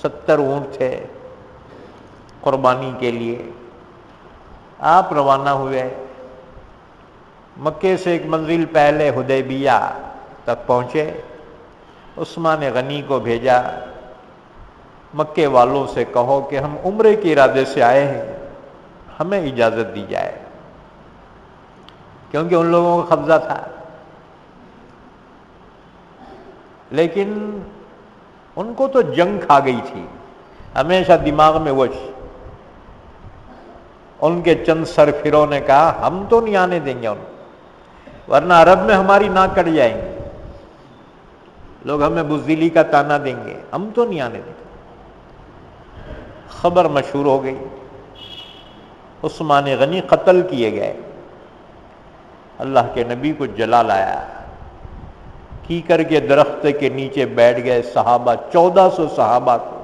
70 اونٹ تھے قربانی کے لیے۔ آپ روانہ ہوئے، مکے سے ایک منزل پہلے حدیبیہ تک پہنچے، عثمان غنی کو بھیجا، مکے والوں سے کہو کہ ہم عمرے کے ارادے سے آئے ہیں، ہمیں اجازت دی جائے، کیونکہ ان لوگوں کا قبضہ تھا۔ لیکن ان کو تو جنگ کھا گئی تھی، ہمیشہ دماغ میں وش۔ ان کے چند سرفروں نے کہا ہم تو نہیں آنے دیں گے ان کو، ورنہ عرب میں ہماری ناک کٹ جائیں گے، لوگ ہمیں بزدلی کا تانا دیں گے، ہم تو نہیں آنے دیں گے۔ خبر مشہور ہو گئی، عثمان غنی قتل کیے گئے۔ اللہ کے نبی کو جلا لایا، کیکر کے درخت کے نیچے بیٹھ گئے صحابہ، 1400 صحابہ کو۔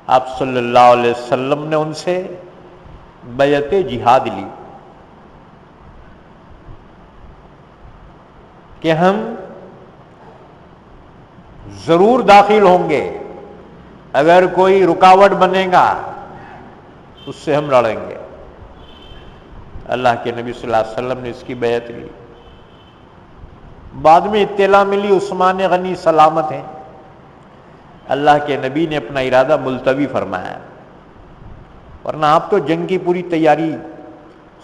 آپ صلی اللہ علیہ وسلم نے ان سے بیعت جہاد لی کہ ہم ضرور داخل ہوں گے، اگر کوئی رکاوٹ بنے گا اس سے ہم لڑیں گے۔ اللہ کے نبی صلی اللہ علیہ وسلم نے اس کی بیعت لی۔ بعد میں اطلاع ملی عثمان غنی سلامت ہیں، اللہ کے نبی نے اپنا ارادہ ملتوی فرمایا، ورنہ آپ تو جنگ کی پوری تیاری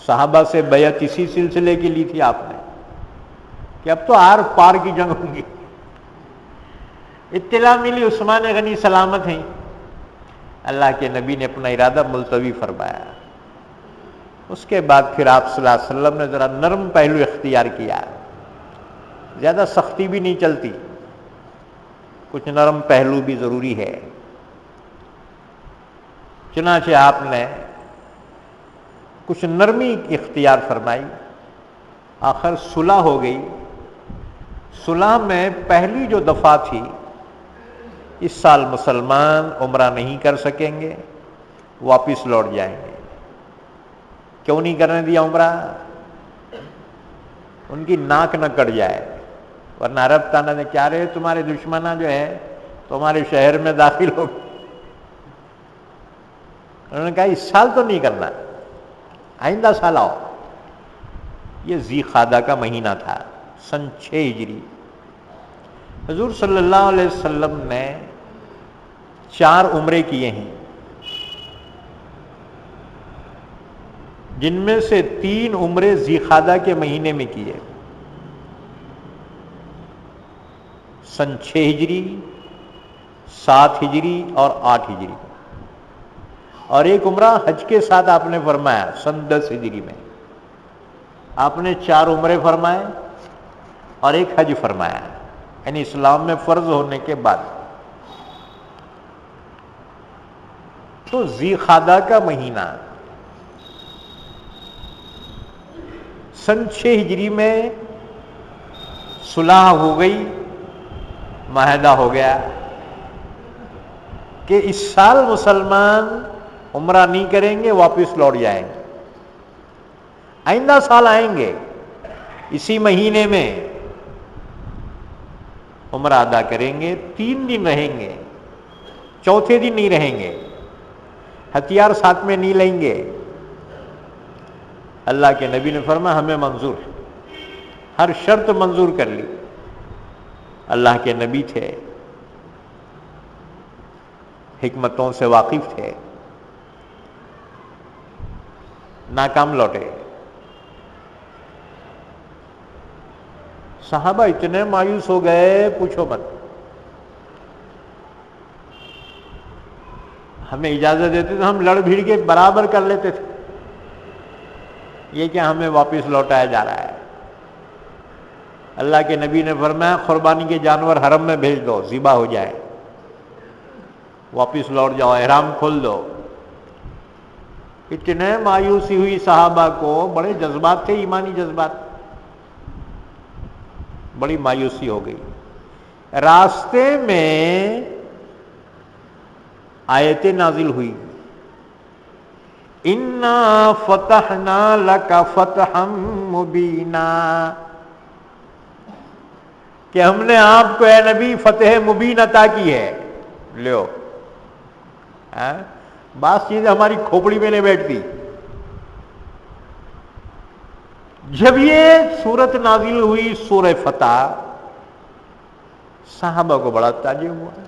صحابہ سے بیعت اسی سلسلے کی لی تھی آپ نے کہ اب تو آر پار کی جنگ ہوگی۔ اطلاع ملی عثمان غنی سلامت ہیں، اللہ کے نبی نے اپنا ارادہ ملتوی فرمایا۔ اس کے بعد پھر آپ صلی اللہ علیہ وسلم نے ذرا نرم پہلو اختیار کیا، زیادہ سختی بھی نہیں چلتی، کچھ نرم پہلو بھی ضروری ہے۔ چنانچہ آپ نے کچھ نرمی اختیار فرمائی، آخر صلح ہو گئی۔ صلح میں پہلی جو دفعہ تھی، اس سال مسلمان عمرہ نہیں کر سکیں گے، واپس لوٹ جائیں گے۔ کیوں نہیں کرنے دیا عمرہ؟ ان کی ناک نہ کٹ جائے، ورنہ عرب تانا نے کیا رہے تمہارے دشمنہ جو ہے تمہارے شہر میں داخل ہو۔ انہوں نے کہا اس سال تو نہیں کرنا، آئندہ سال آؤ۔ یہ ذی قعدہ کا مہینہ تھا، سن 6 ہجری۔ حضور صلی اللہ علیہ وسلم نے 4 عمرے کیے ہیں۔ جن میں سے 3 عمرے ذی-قعدہ کے مہینے میں کیے، سن 6 ہجری، 7 ہجری اور 8 ہجری، اور ایک عمرہ حج کے ساتھ آپ نے فرمایا سن 10 ہجری میں۔ آپ نے 4 عمرے فرمائے اور ایک حج فرمایا، یعنی اسلام میں فرض ہونے کے بعد۔ تو ذی-قعدہ کا مہینہ سن 6 ہجری میں صلح ہو گئی، معاہدہ ہو گیا کہ اس سال مسلمان عمرہ نہیں کریں گے، واپس لوٹ جائیں گے، آئندہ سال آئیں گے، اسی مہینے میں عمرہ ادا کریں گے، 3 دن رہیں گے، چوتھے دن نہیں رہیں گے، ہتھیار ساتھ میں نہیں لیں گے۔ اللہ کے نبی نے فرمایا ہمیں منظور ہے، ہر شرط منظور کر لی۔ اللہ کے نبی تھے، حکمتوں سے واقف تھے، ناکام لوٹے۔ صحابہ اتنے مایوس ہو گئے پوچھو مت۔ ہمیں اجازت دیتے تو ہم لڑ بھیڑ کے برابر کر لیتے تھے، یہ کیا ہمیں واپس لوٹایا جا رہا ہے؟ اللہ کے نبی نے فرمایا قربانی کے جانور حرم میں بھیج دو، ذبح ہو جائے، واپس لوٹ جاؤ، احرام کھول دو۔ اتنے مایوسی ہوئی صحابہ کو، بڑے جذبات تھے، ایمانی جذبات، بڑی مایوسی ہو گئی۔ راستے میں آیتیں نازل ہوئی، اِنَّا فَتَحْنَا لَكَ فَتْحًا مُبِينًا، کہ ہم نے آپ کو اے نبی فتح مبین عطا کی ہے۔ لیو، بعض چیزیں ہماری کھوپڑی میں نہیں بیٹھتی۔ جب یہ سورت نازل ہوئی سورہ فتح، صحابہ کو بڑا تعجب ہوا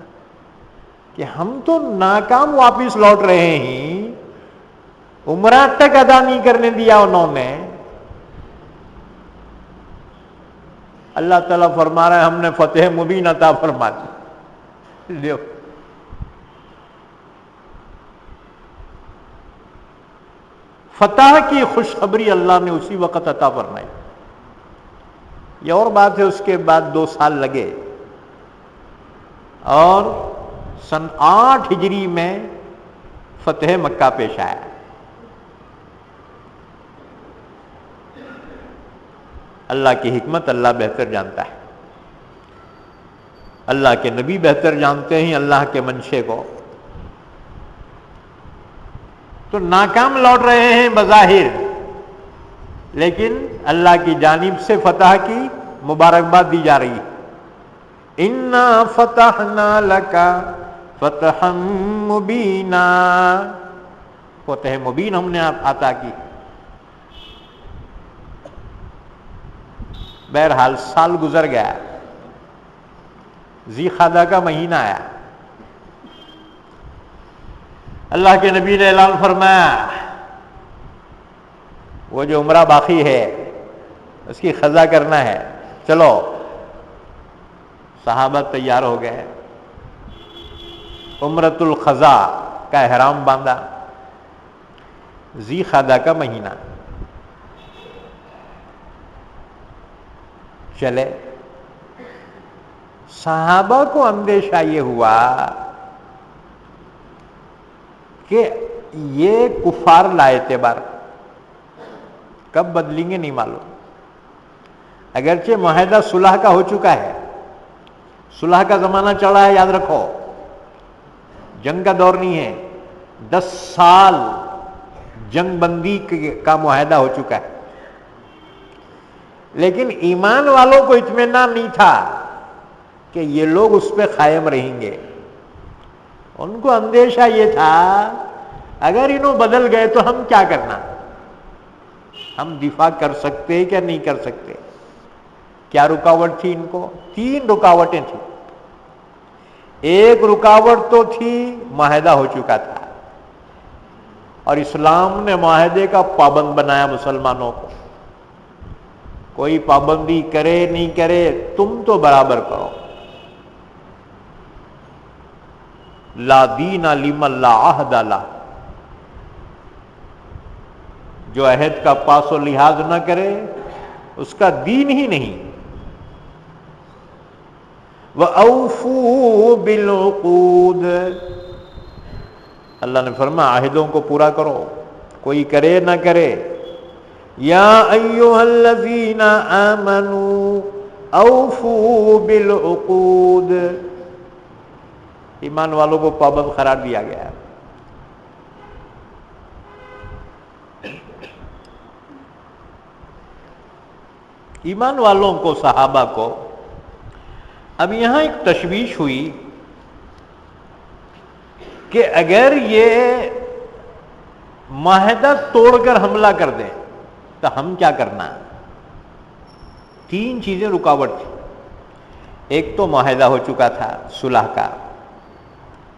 کہ ہم تو ناکام واپس لوٹ رہے ہیں، عمرہ تک ادا نہیں کرنے دیا انہوں نے۔ اللہ تعالیٰ فرما رہا ہے ہم نے فتح مبین عطا فرما دی۔ لیو، فتح کی خوشخبری اللہ نے اسی وقت عطا فرمائی۔ یہ اور بات ہے اس کے بعد 2 سال لگے، اور سن 8 ہجری میں فتح مکہ پیش آیا۔ اللہ کی حکمت اللہ بہتر جانتا ہے، اللہ کے نبی بہتر جانتے ہیں اللہ کے منشے کو۔ تو ناکام لوٹ رہے ہیں بظاہر، لیکن اللہ کی جانب سے فتح کی مبارکباد دی جا رہی ہے۔ اِنَّا فَتَحْنَا لَكَ فَتْحًا مُبِينًا، فتح مبین ہم نے عطا کی۔ بہرحال سال گزر گیا، ذی-قعدہ کا مہینہ آیا، اللہ کے نبی نے اعلان فرمایا وہ جو عمرہ باقی ہے اس کی قضا کرنا ہے، چلو۔ صحابہ تیار ہو گئے، عمرۃ القضا کا احرام باندھا، ذی-قعدہ کا مہینہ چلے۔ صحابہ کو اندیشہ یہ ہوا کہ یہ کفار لاعتبار کب بدلیں گے نہیں معلوم۔ اگرچہ معاہدہ صلح کا ہو چکا ہے، صلح کا زمانہ چڑھا ہے، یاد رکھو، جنگ کا دور نہیں ہے، 10 سال جنگ بندی کا معاہدہ ہو چکا ہے، لیکن ایمان والوں کو اطمینان نہیں تھا کہ یہ لوگ اس پہ قائم رہیں گے۔ ان کو اندیشہ یہ تھا اگر انہوں بدل گئے تو ہم کیا کرنا، ہم دفاع کر سکتے کیا نہیں کر سکتے۔ کیا رکاوٹ تھی ان کو؟ 3 رکاوٹیں تھیں۔ ایک رکاوٹ تو تھی معاہدہ ہو چکا تھا، اور اسلام نے معاہدے کا پابند بنایا مسلمانوں کو. کوئی پابندی کرے نہیں کرے تم تو برابر کرو. لا دین لمن لا عہد لہ، جو عہد کا پاس و لحاظ نہ کرے اس کا دین ہی نہیں. وَأَوْفُوا بِالْعُقُودِ، اللہ نے فرمایا عہدوں کو پورا کرو، کوئی کرے نہ کرے. یا ایھا الذین آمنوا اوفوا بالعقود، ایمان والوں کو پابند قرار دیا گیا ہے. ایمان والوں کو، صحابہ کو. اب یہاں ایک تشویش ہوئی کہ اگر یہ معاہدہ توڑ کر حملہ کر دیں تو ہم کیا کرنا ہے؟ تین چیزیں رکاوٹ تھی. ایک تو معاہدہ ہو چکا تھا صلح کا،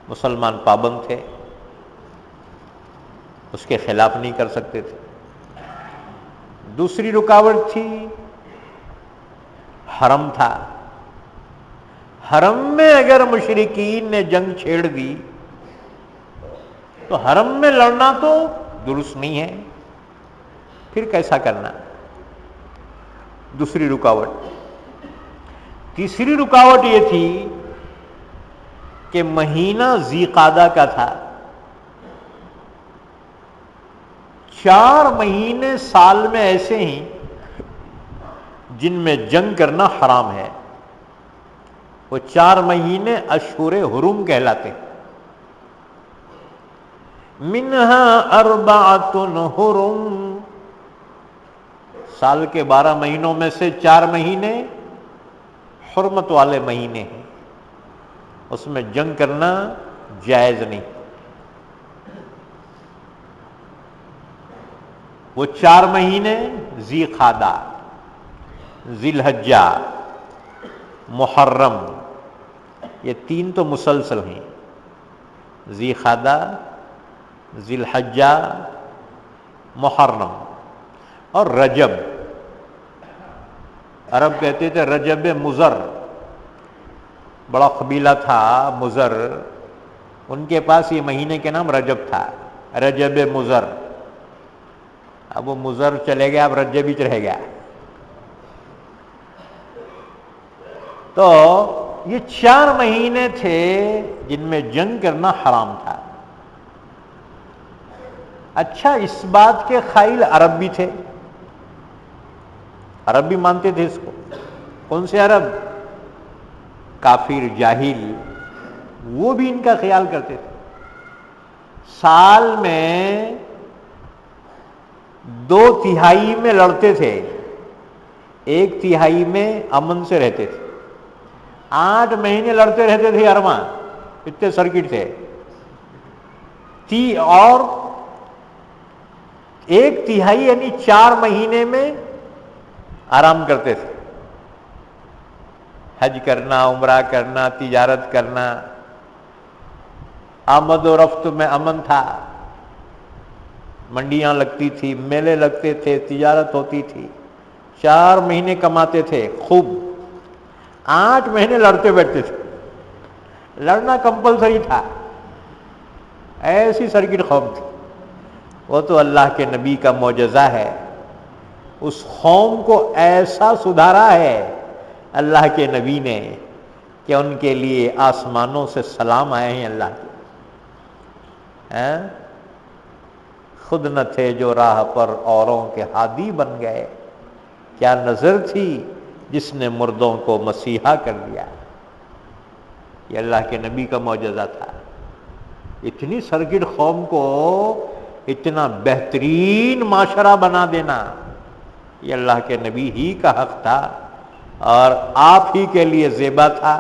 مسلمان پابند تھے، اس کے خلاف نہیں کر سکتے تھے. دوسری رکاوٹ تھی حرم تھا. حرم میں اگر مشرکین نے جنگ چھیڑ دی تو حرم میں لڑنا تو درست نہیں ہے، پھر کیسا کرنا؟ دوسری رکاوٹ. تیسری رکاوٹ یہ تھی کہ مہینہ ذی قعدہ کا تھا. 4 مہینے سال میں ایسے ہیں جن میں جنگ کرنا حرام ہے. وہ 4 مہینے اشہر حرم کہلاتے ہیں. منہا 4 حرم، سال کے 12 مہینوں میں سے 4 مہینے حرمت والے مہینے ہیں، اس میں جنگ کرنا جائز نہیں. وہ 4 مہینے ذی قعدہ، ذی الحجہ، محرم، یہ 3 تو مسلسل ہیں. ذی قعدہ، ذی الحجہ، محرم اور رجب. عرب کہتے تھے رجب مضر، بڑا قبیلہ تھا مضر، ان کے پاس یہ مہینے کے نام رجب تھا، رجب مضر. اب وہ مضر چلے گیا، اب رجب ہی رہ گیا. تو یہ 4 مہینے تھے جن میں جنگ کرنا حرام تھا. اچھا، اس بات کے قائل عرب بھی تھے، عرب بھی مانتے تھے اس کو. کون سے عرب؟ کافر، جاہل، وہ بھی ان کا خیال کرتے تھے. سال میں 2/3 میں لڑتے تھے، 1/3 میں امن سے رہتے تھے. 8 مہینے لڑتے رہتے تھے ارواں، اتنے سرکٹ تھے. اور 1/3 یعنی 4 مہینے میں آرام کرتے تھے. حج کرنا، عمرہ کرنا، تجارت کرنا، آمد و رفت میں امن تھا. منڈیاں لگتی تھی، میلے لگتے تھے، تجارت ہوتی تھی. 4 مہینے کماتے تھے خوب. 8 مہینے لڑتے بیٹھتے تھے. لڑنا کمپلسری تھا، ایسی سرکٹ قوم تھی. وہ تو اللہ کے نبی کا معجزہ ہے. اس قوم کو ایسا سدھارا ہے اللہ کے نبی نے کہ ان کے لیے آسمانوں سے سلام آئے ہیں اللہ کے. خود نہ تھے جو راہ پر اوروں کے ہادی بن گئے. کیا نظر تھی جس نے مردوں کو مسیحا کر دیا. یہ اللہ کے نبی کا معجزہ تھا. اتنی سرکٹ قوم کو اتنا بہترین معاشرہ بنا دینا یہ اللہ کے نبی ہی کا حق تھا اور آپ ہی کے لیے زیبا تھا،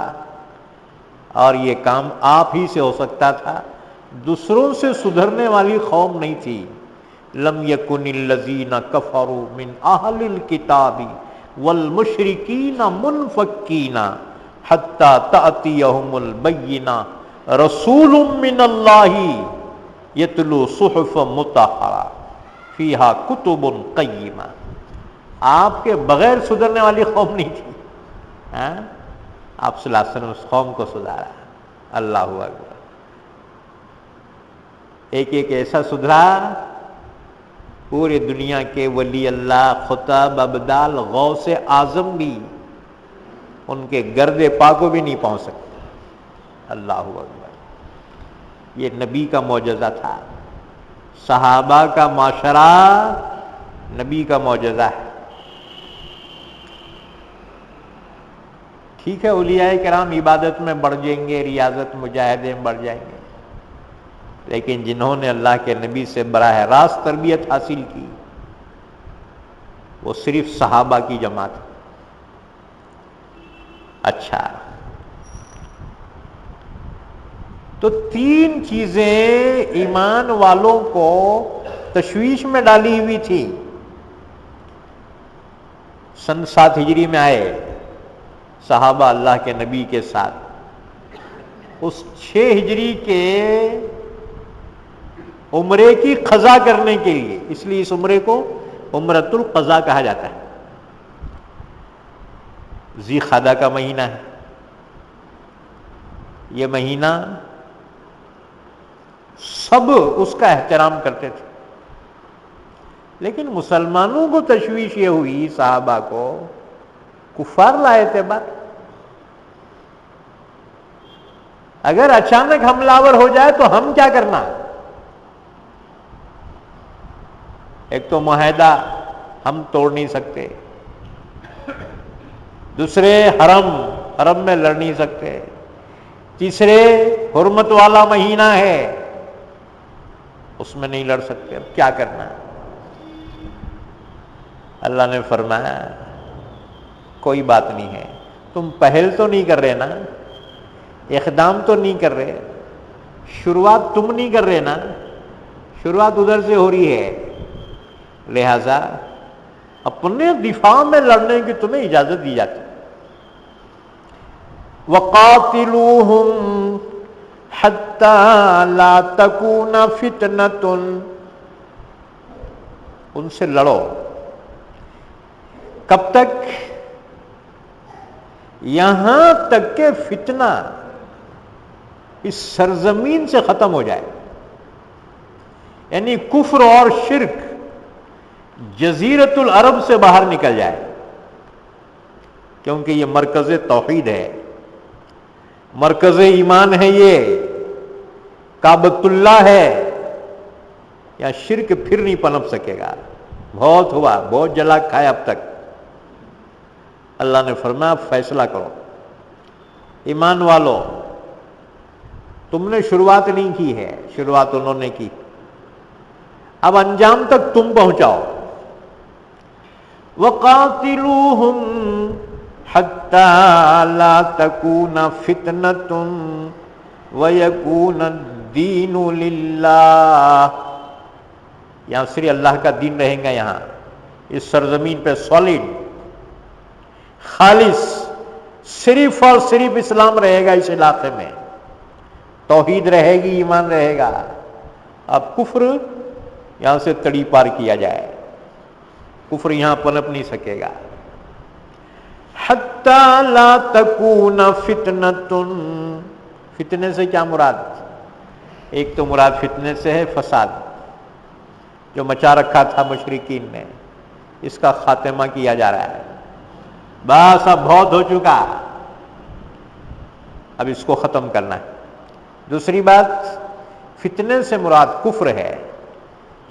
اور یہ کام آپ ہی سے ہو سکتا تھا. دوسروں سے سدھرنے والی قوم نہیں تھی. لم یکن الذین کفروا من اہل الکتاب والمشرکین منفکین حتی تأتیہم البینہ رسول من اللہ یتلو صحف مطہرہ فیہا کتب قیمہ. آپ کے بغیر سدھرنے والی قوم نہیں تھی. ہاں؟ آپ صلی اللہ علیہ وسلم اس قوم کو سدھارا. اللہ اکبر. ایک ایک ایسا سدھرا پورے دنیا کے ولی اللہ، خطب، ابدال، غوث اعظم بھی ان کے گرد پا کو بھی نہیں پہنچ سکتے. اللہ اکبر. یہ نبی کا معجزہ تھا. صحابہ کا معاشرہ نبی کا معجزہ ہے. ٹھیک ہے اولیاء کرام عبادت میں بڑھ جائیں گے، ریاضت مجاہدے میں بڑھ جائیں گے، لیکن جنہوں نے اللہ کے نبی سے براہ راست تربیت حاصل کی وہ صرف صحابہ کی جماعت. اچھا، تو تین چیزیں ایمان والوں کو تشویش میں ڈالی ہوئی تھی. سن 7 ہجری میں آئے صحابہ اللہ کے نبی کے ساتھ. اس 6 ہجری کے عمرے کی قضا کرنے کے لیے، اس لیے اس عمرے کو عمرۃ القضا کہا جاتا ہے. ذی قعدہ کا مہینہ ہے. یہ مہینہ سب اس کا احترام کرتے تھے، لیکن مسلمانوں کو تشویش یہ ہوئی، صحابہ کو کفار لائے تھے بات. اگر اچانک حملہ آور ہو جائے تو ہم کیا کرنا؟ ایک تو معاہدہ ہم توڑ نہیں سکتے، دوسرے حرم میں لڑ نہیں سکتے، تیسرے حرمت والا مہینہ ہے اس میں نہیں لڑ سکتے. اب کیا کرنا؟ اللہ نے فرمایا کوئی بات نہیں ہے، تم پہل تو نہیں کر رہے نا، اقدام تو نہیں کر رہے، شروعات تم نہیں کر رہے نا، شروعات ادھر سے ہو رہی ہے، لہذا اپنے دفاع میں لڑنے کی تمہیں اجازت دی جاتی. وَقَاتِلُوهُمْ حَتَّى لَا تَكُونَ فِتْنَةٌ. ان سے لڑو. کب تک؟ یہاں تک کہ فتنہ اس سرزمین سے ختم ہو جائے، یعنی کفر اور شرک جزیرت العرب سے باہر نکل جائے. کیونکہ یہ مرکز توحید ہے، مرکز ایمان ہے، یہ کعبۃ اللہ ہے. یا شرک پھر نہیں پنپ سکے گا. بہت ہوا، بہت جلا کھایا اب تک. اللہ نے فرمایا فیصلہ کرو. ایمان والو، تم نے شروعات نہیں کی ہے، شروعات انہوں نے کی، اب انجام تک تم پہنچاؤ. وَقَاتِلُوهُمْ حَتَّى لَا تَكُونَ فِتْنَةٌ وَيَكُونَ الدِّينُ لِلَّهِ. یہاں صرف اللہ کا دین رہے گا. یہاں اس سرزمین پہ سالڈ خالص صرف اور صرف اسلام رہے گا. اس علاقے میں توحید رہے گی، ایمان رہے گا. اب کفر یہاں سے تڑی پار کیا جائے، کفر یہاں پنپ نہیں سکے گا. حتی لا تکون فتنۃ. فتنے سے کیا مراد؟ ایک تو مراد فتنے سے ہے فساد جو مچا رکھا تھا مشرکین نے، اس کا خاتمہ کیا جا رہا ہے. بس اب بہت ہو چکا، اب اس کو ختم کرنا ہے. دوسری بات، فتنے سے مراد کفر ہے،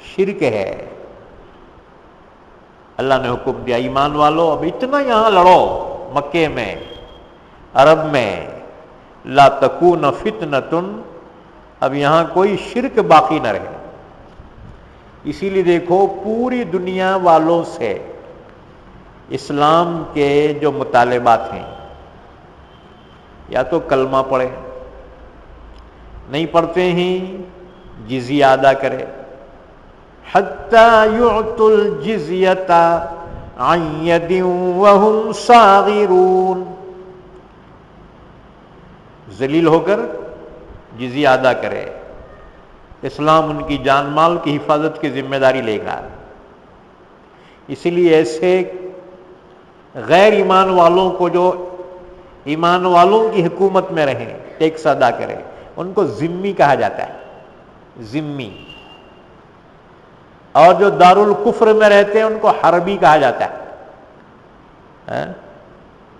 شرک ہے. اللہ نے حکم دیا ایمان والو اب اتنا یہاں لڑو مکے میں، عرب میں، لا تکون فتنۃ. اب یہاں کوئی شرک باقی نہ رہے. اسی لیے دیکھو پوری دنیا والوں سے اسلام کے جو مطالبات ہیں، یا تو کلمہ پڑھے، نہیں پڑھتے ہیں جزیہ ادا کرے. حتی یعطوا الجزیۃ عن ید وہم صاغرون. ذلیل ہو کر جزیہ ادا کرے. اسلام ان کی جان مال کی حفاظت کی ذمہ داری لے گا. اسی لیے ایسے غیر ایمان والوں کو جو ایمان والوں کی حکومت میں رہیں، ٹیکس ادا کریں، ان کو ذمی کہا جاتا ہے، ذمی. اور جو دارالکفر میں رہتے ہیں ان کو حربی کہا جاتا ہے.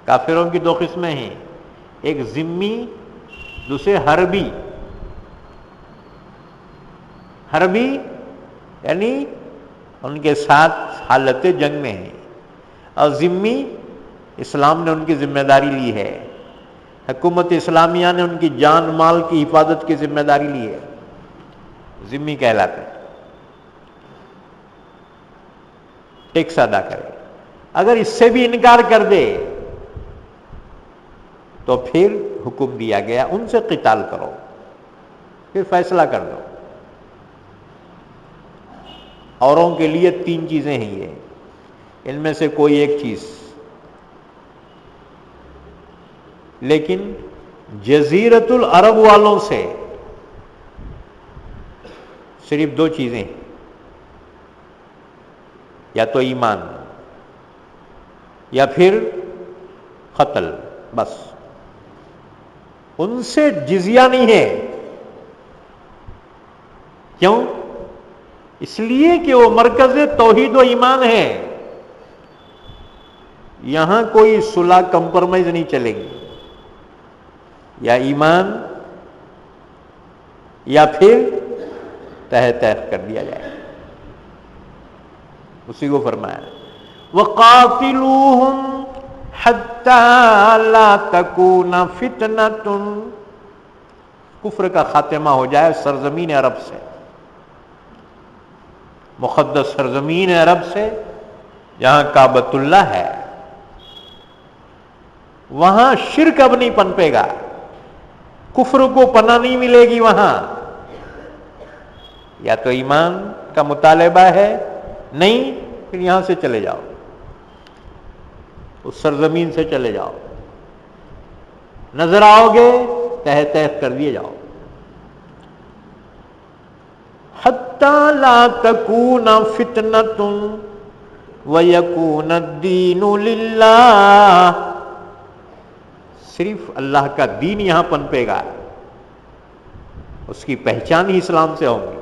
کافروں کی دو قسمیں ہیں، ایک ذمی، دوسرے حربی. حربی یعنی ان کے ساتھ حالت جنگ میں ہیں، اور ذمی اسلام نے ان کی ذمہ داری لی ہے، حکومت اسلامیہ نے ان کی جان مال کی حفاظت کی ذمہ داری لی ہے، ذمی کہلاتے ہیں. ٹیکس ادا کرے. اگر اس سے بھی انکار کر دے تو پھر حکم دیا گیا ان سے قتال کرو، پھر فیصلہ کر دو. اوروں کے لیے 3 چیزیں ہیں یہ، ان میں سے کوئی ایک چیز. لیکن جزیرۃ العرب والوں سے صرف 2 چیزیں، یا تو ایمان یا پھر قتل، بس. ان سے جزیہ نہیں ہے. کیوں؟ اس لیے کہ وہ مرکز توحید و ایمان ہے. یہاں کوئی صلح کمپرمائز نہیں چلے گی، یا ایمان یا پھر تہ کر دیا جائے. اسی کو فرمایا وَقَاتِلُوهُمْ حَتَّى لَا تَكُونَ فِتْنَةٌ، کفر کا خاتمہ ہو جائے سرزمین عرب سے، مقدس سرزمین عرب سے، جہاں کعبۃ اللہ ہے. وہاں شرک اب نہیں پنپے گا، کفر کو پناہ نہیں ملے گی وہاں. یا تو ایمان کا مطالبہ ہے، نہیں پھر یہاں سے چلے جاؤ، اس سرزمین سے چلے جاؤ. نظر آؤ گے تہ کر دیے جاؤ. حَتَّى لَا تَكُونَ فِتْنَةٌ وَيَكُونَ الدِّينُ لِلَّهِ، صرف اللہ کا دین یہاں پنپے گا، اس کی پہچان ہی اسلام سے ہوگی.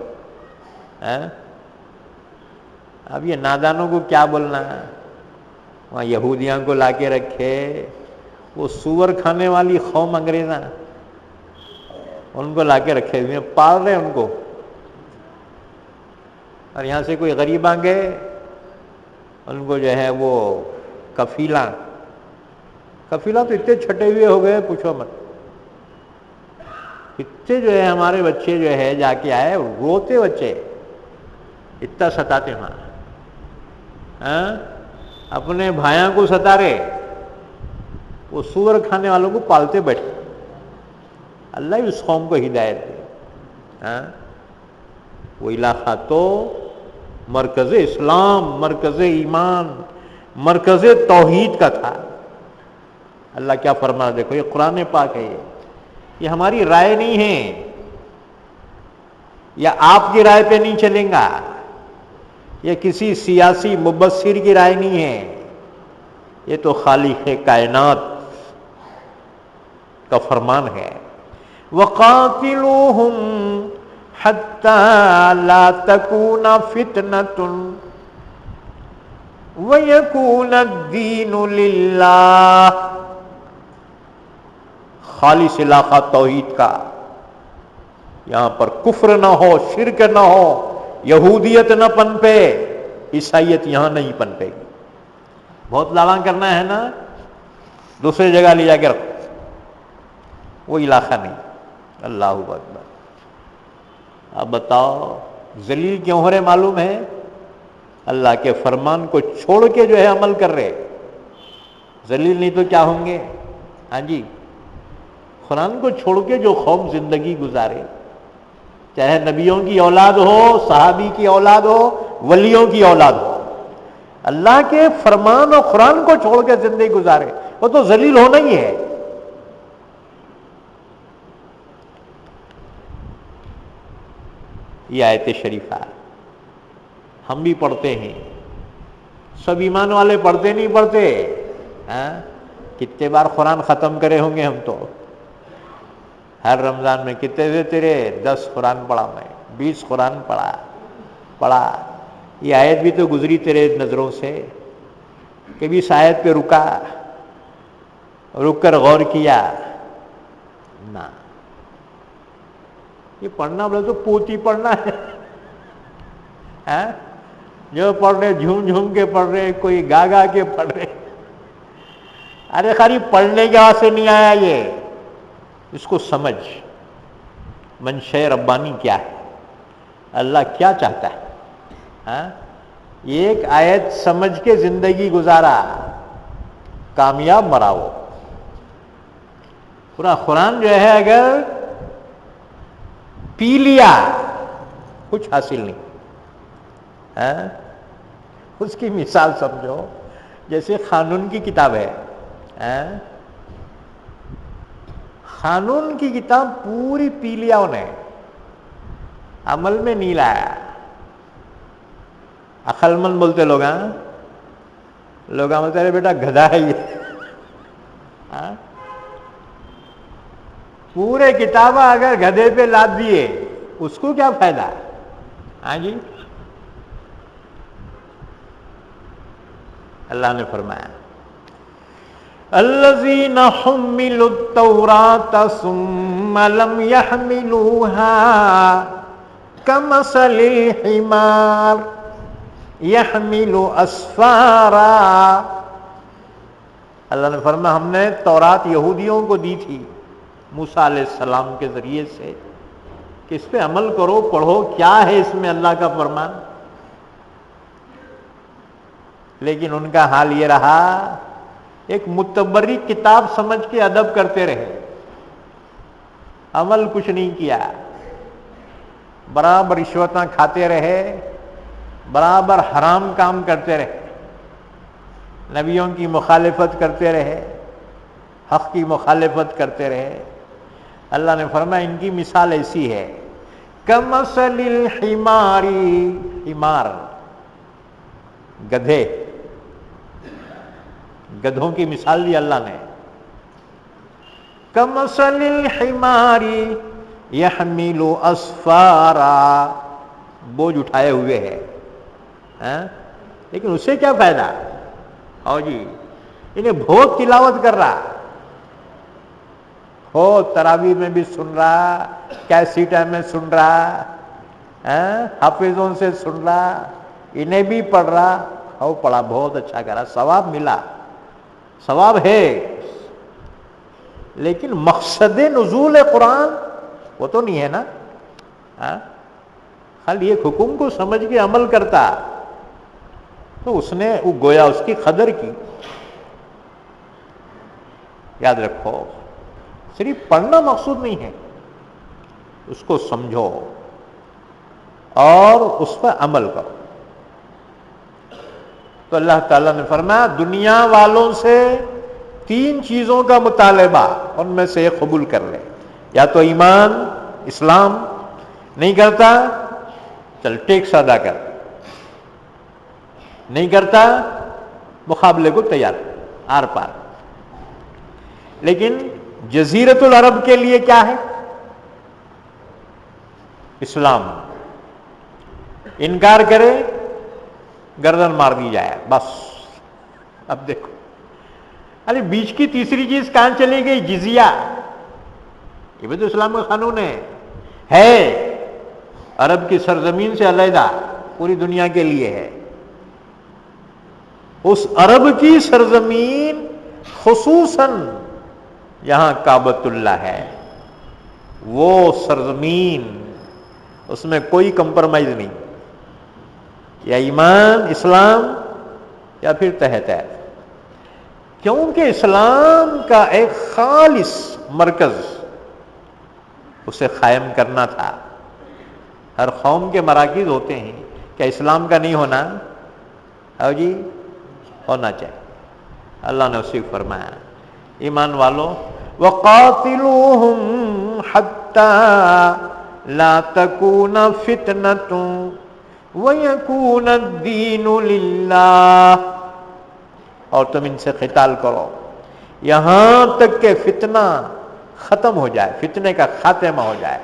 اب یہ نادانوں کو کیا بولنا ہے؟ وہاں یہودیاں کو لا کے رکھے، وہ سور کھانے والی قوم انگریزاں، ان کو لا کے رکھے ہوئے پال رہے ان کو. اور یہاں سے کوئی غریب آ گئے، ان کو جو ہے وہ کفیلہ تو اتنے چھٹے ہوئے ہو گئے پوچھو مت. اتنے جو ہے ہمارے بچے جو ہے جا کے آئے روتے، بچے اتنا ستاتے وہاں، اپنے بھائیوں کو ستا رہے، وہ سور کھانے والوں کو پالتے بیٹھے. اللہ اس قوم کو ہدایت دے. وہ علاقہ تو مرکز اسلام، مرکز ایمان، مرکز توحید کا تھا. اللہ کیا فرما، دیکھو یہ قرآن پاک ہے، یہ ہماری رائے نہیں ہے، یا آپ کی رائے پہ نہیں چلیں گا، یہ کسی سیاسی مبصر کی رائے نہیں ہے، یہ تو خالق کائنات کا فرمان ہے. وَقَاتِلُوهُمْ حَتَّى لَا تَكُونَ فِتْنَةٌ وَيَكُونَ الدِّينُ لِلَّهِ، خالص علاقہ توحید کا، یہاں پر کفر نہ ہو، شرک نہ ہو، یہودیت نہ پنپے، عیسائیت یہاں نہیں پنپے گی. بہت دعویٰ کرنا ہے نا، دوسری جگہ لے جا کے رکھو، وہ علاقہ نہیں. اللہ اکبر. اب بتاؤ ذلیل کیوں ہو رہے معلوم ہے؟ اللہ کے فرمان کو چھوڑ کے جو ہے عمل کر رہے. ذلیل نہیں تو کیا ہوں گے؟ ہاں جی، قرآن کو چھوڑ کے جو قوم زندگی گزارے، چاہے نبیوں کی اولاد ہو، صحابی کی اولاد ہو، ولیوں کی اولاد ہو، اللہ کے فرمان اور قرآن کو چھوڑ کے زندگی گزارے، وہ تو ذلیل ہونا ہی ہے. یہ آیت شریفہ ہم بھی پڑھتے ہیں، سب ایمان والے پڑھتے نہیں پڑھتے؟ ہاں، کتنے بار قرآن ختم کرے ہوں گے ہم تو؟ ہر رمضان میں کتنے تھے تیرے؟ 10 قرآن پڑھا میں، 20 قرآن پڑھا۔ یہ آیت بھی تو گزری تیرے نظروں سے، کبھی اس آیت پہ رک کر غور کیا؟ نہ۔ یہ پڑھنا بولے تو پوتی پڑھنا ہے، جو پڑھ رہے جھوم جھوم کے پڑھ رہے، کوئی گا گا کے پڑھ رہے۔ ارے خالی پڑھنے کے واسطے نہیں آیا یہ، اس کو سمجھ منشأ ربانی کیا ہے، اللہ کیا چاہتا ہے۔ ایک آیت سمجھ کے زندگی گزارا، کامیاب مرا وہ۔ پورا قرآن جو ہے اگر پی لیا کچھ حاصل نہیں۔ اس کی مثال سمجھو، جیسے قانون کی کتاب ہے، قانون کی کتاب پوری پی لیا انہیں، عمل میں نہیں لایا۔ عقل مند بولتے لوگ، لوگ بولتے ہیں بیٹا گدھا ہے یہ۔ پورے کتابیں اگر گدھے پہ لاد دیے اس کو کیا فائدہ؟ ہاں جی، اللہ نے فرمایا الذین حملوا التوراۃ ثم لم يحملوها کمثل الحمار يحمل اسفارا۔ اللہ نے فرمایا ہم نے تورات یہودیوں کو دی تھی موسیٰ علیہ السلام کے ذریعے سے کہ اس پہ عمل کرو، پڑھو کیا ہے اس میں اللہ کا فرمان، لیکن ان کا حال یہ رہا ایک متبرک کتاب سمجھ کے ادب کرتے رہے، عمل کچھ نہیں کیا، برابر رشوتاں کھاتے رہے، برابر حرام کام کرتے رہے، نبیوں کی مخالفت کرتے رہے، حق کی مخالفت کرتے رہے۔ اللہ نے فرمایا ان کی مثال ایسی ہے کمثل الحمار، حمار گدھے، گدھوں کی مثال دی اللہ نے، کمثل الحمار یحمل اسفارا، بوجھ اٹھائے ہوئے ہے، لیکن اسے کیا فائدہ؟ آؤ جی، انہیں بہت تلاوت کر رہا ہو، تراویح میں بھی سن رہا، کیسیٹیں میں سن رہا، حافظوں سے سن رہا، انہیں بھی پڑھ رہا، ہو پڑھا بہت اچھا کرا، ثواب ملا، ثواب ہے، لیکن مقصد نزول قرآن وہ تو نہیں ہے نا۔ خالی ایک حکم کو سمجھ کے عمل کرتا تو اس نے گویا اس کی قدر کی۔ یاد رکھو، صرف پڑھنا مقصود نہیں ہے، اس کو سمجھو اور اس پر عمل کرو۔ تو اللہ تعالیٰ نے فرمایا دنیا والوں سے 3 چیزوں کا مطالبہ، ان میں سے ایک قبول کر لے، یا تو ایمان اسلام نہیں کرتا چل ٹیکس ادا کر، نہیں کرتا مقابلے کو تیار آر پار۔ لیکن جزیرت العرب کے لیے کیا ہے؟ اسلام، انکار کرے گردن مار دی جائے بس۔ اب دیکھو ارے بیچ کی تیسری چیز کہاں چلی گئی؟ جزیہ، یہ بھی تو اسلام کا قانون ہے، عرب کی سرزمین سے علیحدہ پوری دنیا کے لیے ہے۔ اس عرب کی سرزمین خصوصاً یہاں کعبۃ اللہ ہے، وہ سرزمین، اس میں کوئی کمپرمائز نہیں، یا ایمان اسلام یا پھر تحت ہے، کیونکہ اسلام کا ایک خالص مرکز اسے قائم کرنا تھا۔ ہر قوم کے مراکز ہوتے ہیں، کیا اسلام کا نہیں ہونا؟ او جی ہونا چاہیے۔ اللہ نے اسی کو فرمایا ایمان والوں وَقَاتِلُوهُمْ حَتَّى لا تکون فتنۃ ویکون الدین للہ، اور تم ان سے قتال کرو یہاں تک کہ فتنہ ختم ہو جائے، فتنے کا خاتمہ ہو جائے،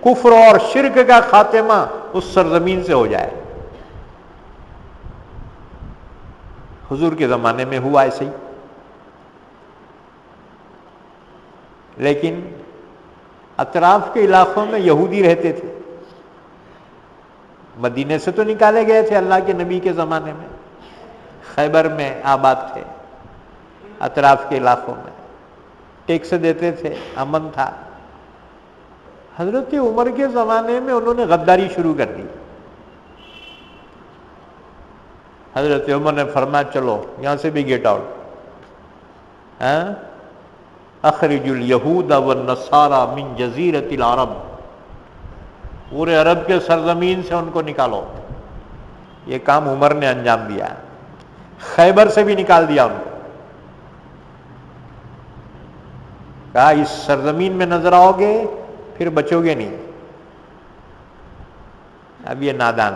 کفر اور شرک کا خاتمہ اس سرزمین سے ہو جائے۔ حضور کے زمانے میں ہوا ایسے ہی، لیکن اطراف کے علاقوں میں یہودی رہتے تھے، مدینے سے تو نکالے گئے تھے اللہ کے نبی کے زمانے میں، خیبر میں آباد تھے، اطراف کے علاقوں میں ٹیکس دیتے تھے، امن تھا۔ حضرت عمر کے زمانے میں انہوں نے غداری شروع کر دی۔ حضرت عمر نے فرمایا چلو یہاں سے بھی گیٹ آؤٹ، اخرج الیہود والنصارى من جزیرۃ العرب، پورے عرب کے سرزمین سے ان کو نکالو۔ یہ کام عمر نے انجام دیا، خیبر سے بھی نکال دیا ان کو، کہا اس سرزمین میں نظر آؤ گے پھر بچو گے نہیں۔ اب یہ نادان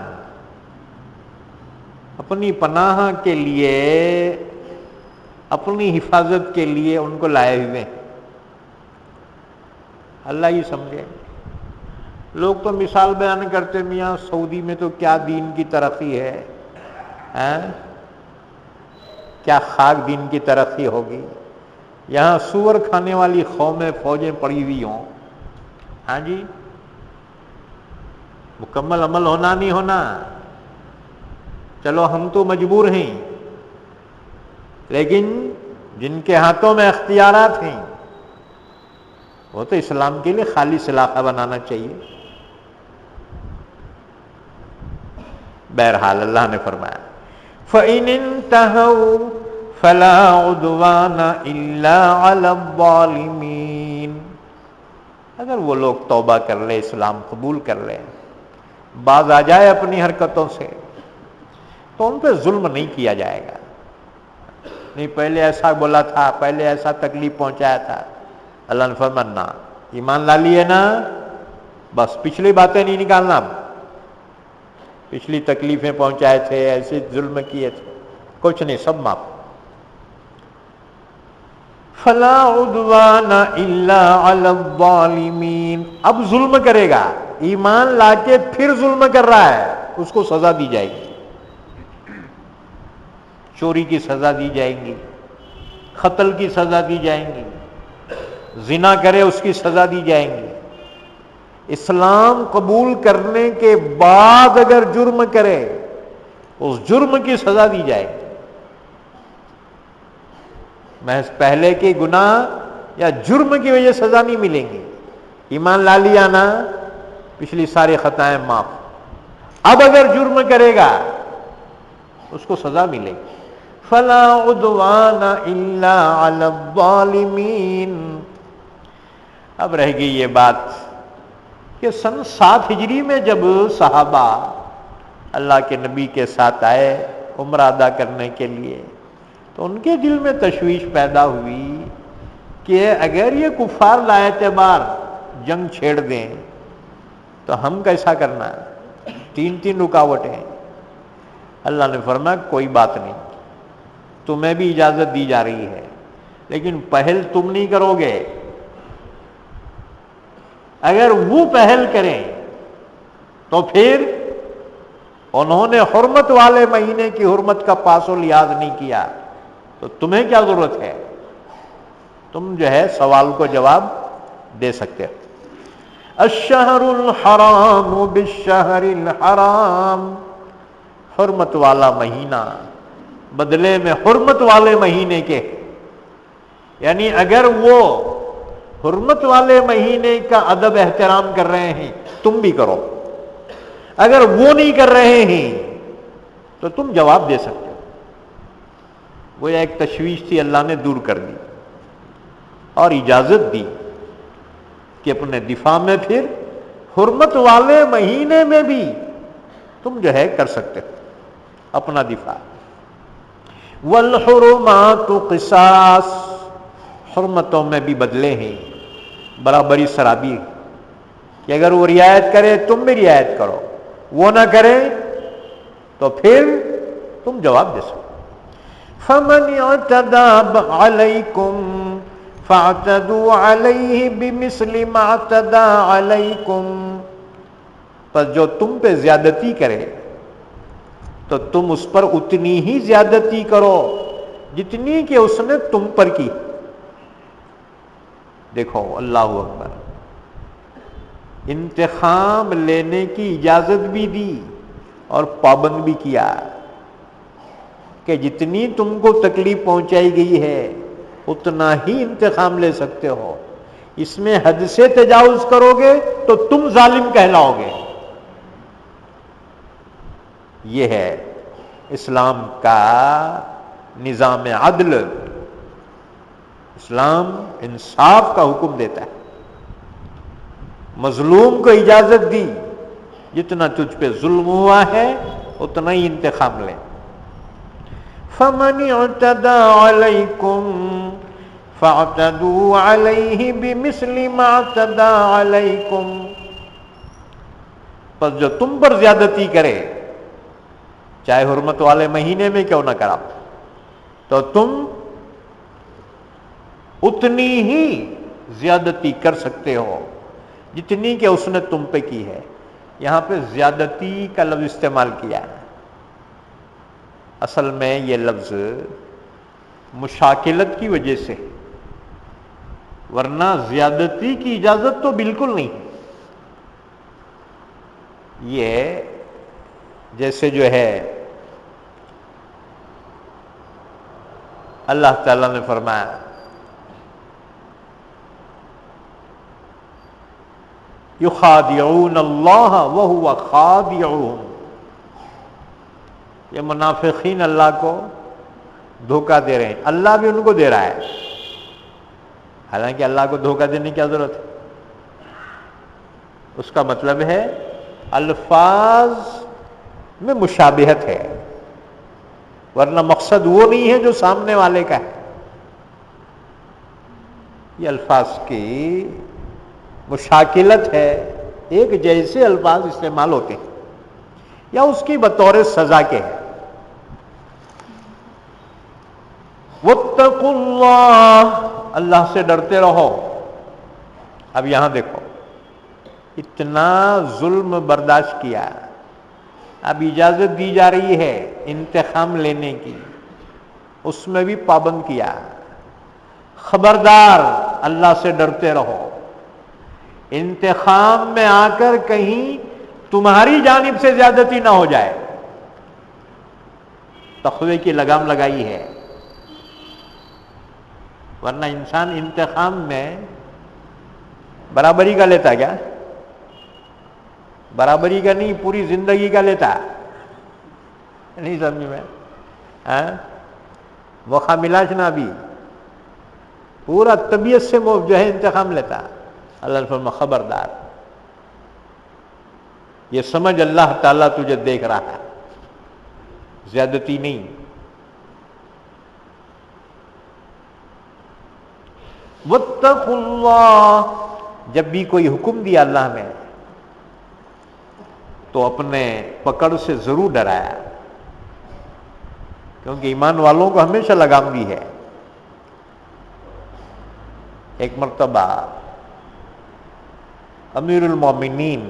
اپنی پناہ کے لیے، اپنی حفاظت کے لیے ان کو لائے ہوئے، اللہ ہی سمجھے۔ لوگ تو مثال بیان کرتے میاں سعودی میں تو کیا دین کی ترقی ہے، کیا خاک دین کی ترقی ہوگی، یہاں سور کھانے والی قومیں فوجیں پڑی ہوئی ہوں، ہاں جی، مکمل عمل ہونا نہیں ہونا، چلو ہم تو مجبور ہیں، لیکن جن کے ہاتھوں میں اختیارات ہیں وہ تو اسلام کے لیے خالص علاقہ بنانا چاہیے۔ بہرحال اللہ نے فرمایا فَإِنِ انْتَهَوْا فَلَا عُدْوَانَ إِلَّا عَلَى الظَّالِمِينَ، اگر وہ لوگ توبہ کر لے، اسلام قبول کر لے، باز آ جائے اپنی حرکتوں سے، تو ان پہ ظلم نہیں کیا جائے گا۔ نہیں پہلے ایسا بولا تھا، پہلے ایسا تکلیف پہنچایا تھا، اللہ نے فرمایا نہ، ایمان لا لیے نا، بس پچھلی باتیں نہیں نکالنا، پچھلی تکلیفیں پہنچائے تھے، ایسے ظلم کیے تھے، کچھ نہیں، سب معاف۔ فلا عدوان الا علی الظالمین، اب ظلم کرے گا، ایمان لا کے پھر ظلم کر رہا ہے، اس کو سزا دی جائے گی، چوری کی سزا دی جائے گی، قتل کی سزا دی جائیں گی، زنا کرے اس کی سزا دی جائیں گی۔ اسلام قبول کرنے کے بعد اگر جرم کرے اس جرم کی سزا دی جائے گی، محض پہلے کے گناہ یا جرم کی وجہ سزا نہیں ملیں گی۔ ایمان لا لیا نا، پچھلی ساری خطائیں معاف، اب اگر جرم کرے گا اس کو سزا ملے گی۔ فلا عدوان الا علی الظالمین۔ اب رہ گئی یہ بات کہ سن 7 ہجری میں جب صحابہ اللہ کے نبی کے ساتھ آئے عمرہ ادا کرنے کے لیے، تو ان کے دل میں تشویش پیدا ہوئی کہ اگر یہ کفار لا اعتبار جنگ چھیڑ دیں تو ہم کیسا کرنا ہے، 3 رکاوٹیں۔ اللہ نے فرمایا کوئی بات نہیں، تمہیں بھی اجازت دی جا رہی ہے، لیکن پہل تم نہیں کرو گے، اگر وہ پہل کریں تو پھر انہوں نے حرمت والے مہینے کی حرمت کا پاس و لحاظ نہیں کیا تو تمہیں کیا ضرورت ہے، تم جو ہے سوال کو جواب دے سکتے ہو۔ الشہر الحرام بالشہر الحرام، حرمت والا مہینہ بدلے میں حرمت والے مہینے کے، یعنی اگر وہ حرمت والے مہینے کا ادب احترام کر رہے ہیں تم بھی کرو، اگر وہ نہیں کر رہے ہیں تو تم جواب دے سکتے ہو۔ وہ ایک تشویش تھی، اللہ نے دور کر دی اور اجازت دی کہ اپنے دفاع میں پھر حرمت والے مہینے میں بھی تم جو ہے کر سکتے ہو اپنا دفاع۔ والحرمات قصاص، حرمتوں میں بھی بدلے ہیں، برابری سرابی کہ اگر وہ رعایت کرے تم بھی رعایت کرو، وہ نہ کرے تو پھر تم جواب دے سکو۔ فَمَنِ اعْتَدَىٰ عَلَيْكُمْ فَاعْتَدُوا عَلَيْهِ بِمِثْلِ مَا اعْتَدَىٰ عَلَيْكُمْ، پس جو تم پہ زیادتی کرے تو تم اس پر اتنی ہی زیادتی کرو جتنی کہ اس نے تم پر کی۔ دیکھو اللہ اکبر، انتقام لینے کی اجازت بھی دی اور پابند بھی کیا کہ جتنی تم کو تکلیف پہنچائی گئی ہے اتنا ہی انتقام لے سکتے ہو، اس میں حد سے تجاوز کرو گے تو تم ظالم کہلاؤ گے۔ یہ ہے اسلام کا نظام عدل، اسلام انصاف کا حکم دیتا ہے۔ مظلوم کو اجازت دی جتنا تجھ پہ ظلم ہوا ہے اتنا ہی انتقام لے۔ فَمَنِ اعْتَدَىٰ عَلَيْكُمْ فَاعْتَدُوا عَلَيْهِ بِمِثْلِ مَا اعْتَدَىٰ عَلَيْكُمْ، پس جو تم پر زیادتی کرے چاہے حرمت والے مہینے میں کیوں نہ کرا تو تم اتنی ہی زیادتی کر سکتے ہو جتنی کہ اس نے تم پہ کی ہے۔ یہاں پہ زیادتی کا لفظ استعمال کیا ہے، اصل میں یہ لفظ مشاکلت کی وجہ سے، ورنہ زیادتی کی اجازت تو بالکل نہیں۔ یہ جیسے جو ہے اللہ تعالیٰ نے فرمایا یخادعون اللہ وہو خادعہم، یہ منافقین اللہ کو دھوکہ دے رہے ہیں، اللہ بھی ان کو دے رہا ہے، حالانکہ اللہ کو دھوکہ دینے کی کیا ضرورت ہے؟ اس کا مطلب ہے الفاظ میں مشابہت ہے، ورنہ مقصد وہ نہیں ہے جو سامنے والے کا ہے۔ یہ الفاظ کی مشاکلت ہے، ایک جیسے الفاظ استعمال ہوتے ہیں یا اس کی بطور سزا کے ہے۔ واتقوا اللہ، اللہ سے ڈرتے رہو۔ اب یہاں دیکھو، اتنا ظلم برداشت کیا، اب اجازت دی جا رہی ہے انتقام لینے کی، اس میں بھی پابند کیا، خبردار اللہ سے ڈرتے رہو، انتقام میں آ کر کہیں تمہاری جانب سے زیادتی نہ ہو جائے۔ تقوی کی لگام لگائی ہے، ورنہ انسان انتقام میں برابری کا لیتا کیا؟ برابری کا نہیں، پوری زندگی کا لیتا، نہیں سمجھ میں؟ موقع ملا جنابی، پورا طبیعت سے جو ہے انتقام لیتا۔ اللہ نے فرمایا خبردار، یہ سمجھ اللہ تعالیٰ تجھے دیکھ رہا ہے، زیادتی نہیں۔ واتقوا اللہ، جب بھی کوئی حکم دیا اللہ نے تو اپنے پکڑ سے ضرور ڈرایا، کیونکہ ایمان والوں کو ہمیشہ لگام دی ہے۔ ایک مرتبہ امیر المومنین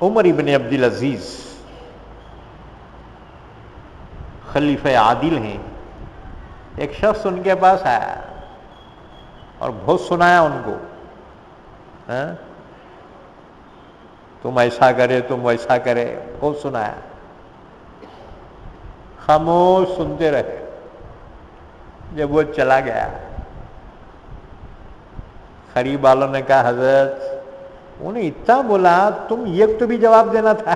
عمر ابن عبدالعزیز خلیفہ عادل ہیں، ایک شخص ان کے پاس آیا اور بہت سنایا ان کو، تم ایسا کرے تم ویسا کرے، بہت سنایا، خاموش سنتے رہے۔ جب وہ چلا گیا، قریب والوں نے کہا حضرت انہیں اتنا بولا، تم ایک تو بھی جواب دینا تھا،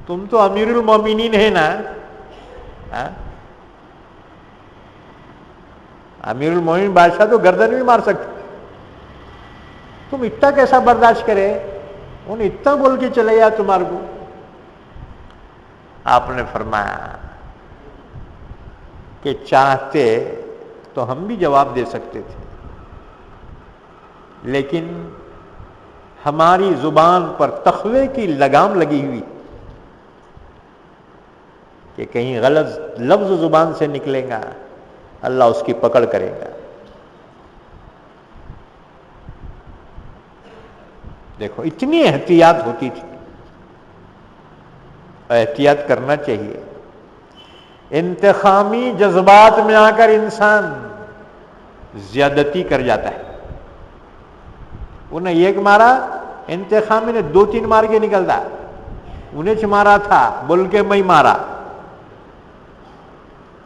تم تو امیر المومنین ہے نا، امیر المومنین بادشاہ تو گردن بھی مار سکتے، تم اتنا کیسا برداشت کرے؟ انہیں اتنا بول کے چلے گیا تمہارے کو۔ آپ نے فرمایا کہ چاہتے تو ہم بھی جواب دے سکتے تھے، لیکن ہماری زبان پر تقوی کی لگام لگی ہوئی کہ کہیں غلط لفظ زبان سے نکلے گا اللہ اس کی پکڑ کرے گا. دیکھو اتنی احتیاط ہوتی تھی. احتیاط کرنا چاہیے. انتقامی جذبات میں آ کر انسان زیادتی کر جاتا ہے. انہیں ایک مارا, انتقامی نے 2-3 مار کے نکلتا. انہیں چھ مارا تھا بول کے میں مارا.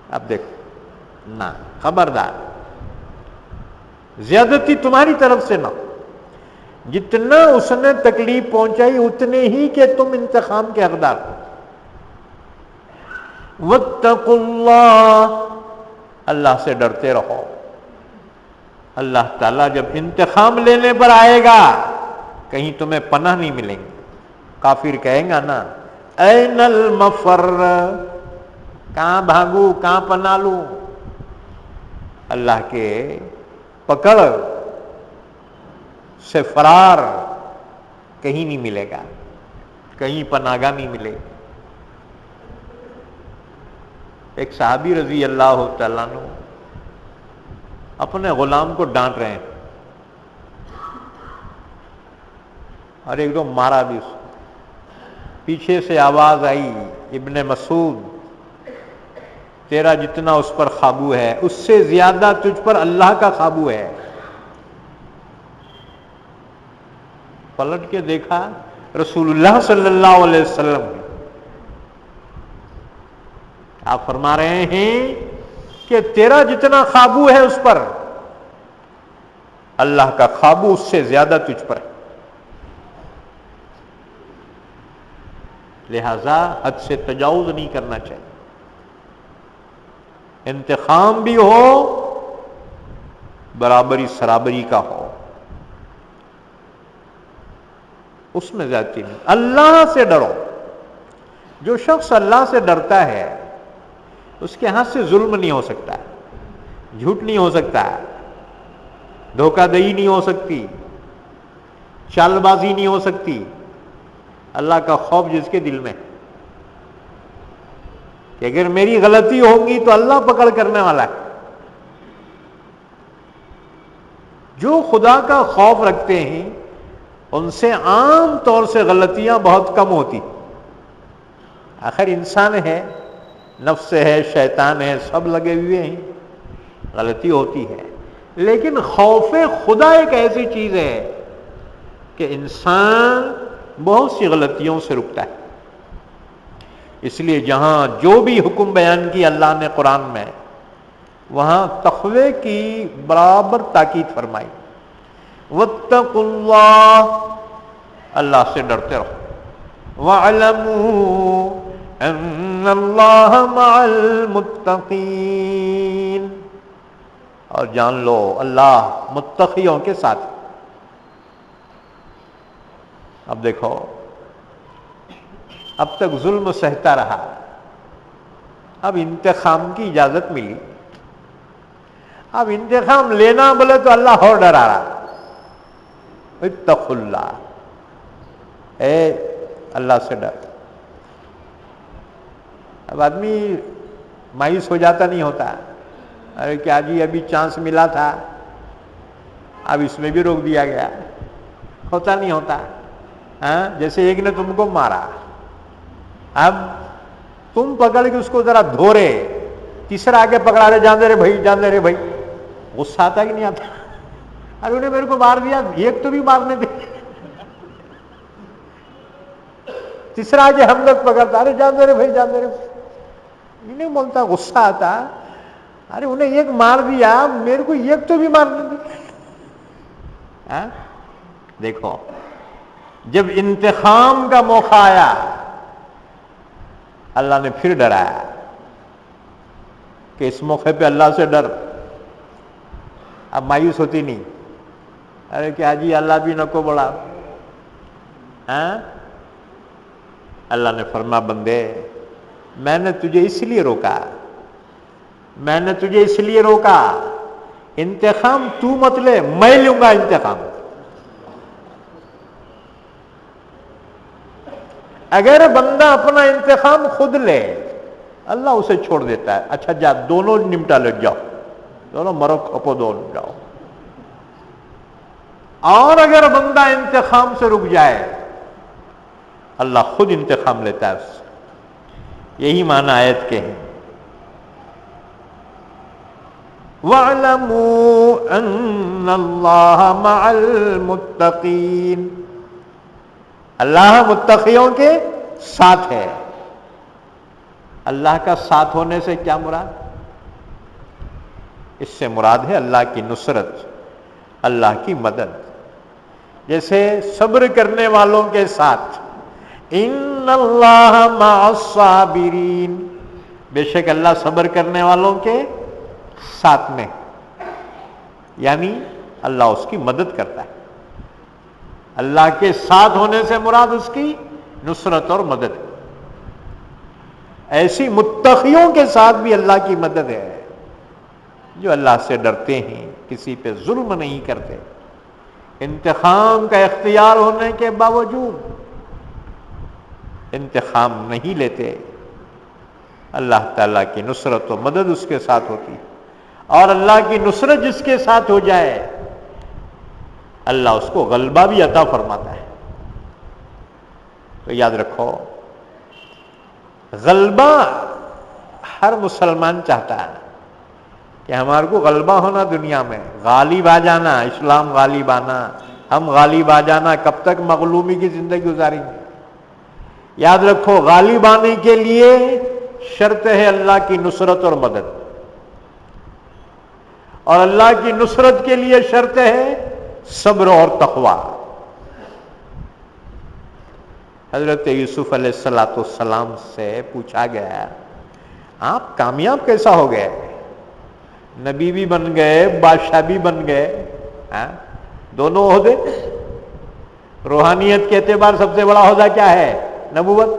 اب دیکھ نہ, خبردار, زیادتی تمہاری طرف سے نہ. جتنا اس نے تکلیف پہنچائی اتنے ہی کہ تم انتقام کے حقدار ہو. واتقوا اللہ, اللہ سے ڈرتے رہو. اللہ تعالیٰ جب انتقام لینے پر آئے گا کہیں تمہیں پناہ نہیں ملیں گی. کافر کہیں گا نا این المفر, کہاں بھاگوں کہاں پناہ لوں. اللہ کے پکڑ سے فرار کہیں نہیں ملے گا, کہیں پناہ گاہ نہیں ملے گی. ایک صحابی رضی اللہ تعالیٰ عنہ اپنے غلام کو ڈانٹ رہے ہیں اور ایک دو مارا بھی اس کو. پیچھے سے آواز آئی, ابن مسعود تیرا جتنا اس پر قابو ہے اس سے زیادہ تجھ پر اللہ کا قابو ہے. پلٹ کے دیکھا رسول اللہ صلی اللہ علیہ وسلم, آپ فرما رہے ہیں کہ تیرا جتنا قابو ہے اس پر اللہ کا قابو اس سے زیادہ تجھ پر ہے. لہذا حد سے تجاوز نہیں کرنا چاہیے. انتقام بھی ہو برابری سرابری کا ہو, اس میں زیادتی نہیں. اللہ سے ڈرو. جو شخص اللہ سے ڈرتا ہے اس کے ہاتھ سے ظلم نہیں ہو سکتا, جھوٹ نہیں ہو سکتا, دھوکہ دہی نہیں ہو سکتی, چال بازی نہیں ہو سکتی. اللہ کا خوف جس کے دل میں کہ اگر میری غلطی ہوگی تو اللہ پکڑ کرنے والا ہے. جو خدا کا خوف رکھتے ہیں ان سے عام طور سے غلطیاں بہت کم ہوتی. آخر انسان ہے, نفس ہے, شیطان ہے, سب لگے ہوئے ہیں, غلطی ہوتی ہے. لیکن خوف خدا ایک ایسی چیز ہے کہ انسان بہت سی غلطیوں سے رکتا ہے. اس لیے جہاں جو بھی حکم بیان کی اللہ نے قرآن میں, وہاں تقوی کی برابر تاکید فرمائی. واتقوا اللہ, اللہ سے ڈرتے رہو. وَاعْلَمُوا أَنَّ اللَّهَ مَعَ الْمُتَّقِينَ, اور جان لو اللہ متقیوں کے ساتھ. اب دیکھو, اب تک ظلم سہتا رہا, اب انتقام کی اجازت ملی. اب انتقام لینا بولے تو اللہ اور ڈرا رہا. اتقوا اللہ, اے اللہ سے ڈر. اب آدمی مایوس ہو جاتا نہیں ہوتا, ارے کیا جی ابھی چانس ملا تھا اب اس میں بھی روک دیا گیا, ہوتا نہیں ہوتا. ہاں, جیسے ایک نے تم کو مارا, اب تم پکڑ کے اس کو ذرا دھو رہے, تیسرا آگے پکڑا رہے, جان دے رہے بھائی, جان دے رہے بھائی. غصہ آتا کہ نہیں آتا؟ ارے انہیں میرے کو مار دیا, ایک تو بھی مارنے دے. تیسرا آگے ہم لوگ پکڑتا, ارے جان دے رہے بھائی, جان دے رہے. نہیں بولتا, غصہ آتا, ارے انہیں ایک مار دیا, میرے کو ایک تو بھی مارنے دے. دیکھو جب انتقام کا موقع آیا اللہ نے پھر ڈرایا کہ اس موقع پہ اللہ سے ڈر. اب مایوس ہوتی نہیں, ارے کیا جی اللہ بھی نہ کو بڑا. اللہ نے فرما بندے میں نے تجھے اس لیے روکا, میں نے تجھے اس لیے روکا, انتقام تو مت لے, میں لوں گا انتقام. اگر بندہ اپنا انتقام خود لے اللہ اسے چھوڑ دیتا ہے، اچھا جا دونوں نمٹا لے، جاؤ دونوں مرو کھپو، دونوں جاؤ۔ اور اگر بندہ انتقام سے رک جائے اللہ خود انتقام لیتا ہے اس سے۔ یہی معنی آیت کے ہیں۔ وَاعْلَمُوا أَنَّ اللَّهَ مَعَ الْمُتَّقِينَ، اللہ متقیوں کے ساتھ ہے۔ اللہ کا ساتھ ہونے سے کیا مراد؟ اس سے مراد ہے اللہ کی نصرت، اللہ کی مدد۔ جیسے صبر کرنے والوں کے ساتھ، ان اللہ مع الصابرین، بے شک اللہ صبر کرنے والوں کے ساتھ میں، یعنی اللہ اس کی مدد کرتا ہے۔ اللہ کے ساتھ ہونے سے مراد اس کی نصرت اور مدد۔ ایسی متقیوں کے ساتھ بھی اللہ کی مدد ہے جو اللہ سے ڈرتے ہیں، کسی پہ ظلم نہیں کرتے، انتقام کا اختیار ہونے کے باوجود انتقام نہیں لیتے۔ اللہ تعالیٰ کی نصرت و مدد اس کے ساتھ ہوتی، اور اللہ کی نصرت جس کے ساتھ ہو جائے اللہ اس کو غلبہ بھی عطا فرماتا ہے۔ تو یاد رکھو، غلبہ ہر مسلمان چاہتا ہے کہ ہمارے کو غلبہ ہونا، دنیا میں غالب آ جانا، اسلام غالب آنا، ہم غالب آ جانا۔ کب تک مغلوبی کی زندگی گزاریں گے؟ یاد رکھو، غالب آنے کے لیے شرط ہے اللہ کی نصرت اور مدد، اور اللہ کی نصرت کے لیے شرط ہے صبر اور تقوی۔ حضرت یوسف علیہ السلام سے پوچھا گیا، آپ کامیاب کیسا ہو گئے؟ نبی بھی بن گئے، بادشاہ بھی بن گئے، دونوں عہدے۔ روحانیت کے اعتبار سب سے بڑا عہدہ کیا ہے؟ نبوت۔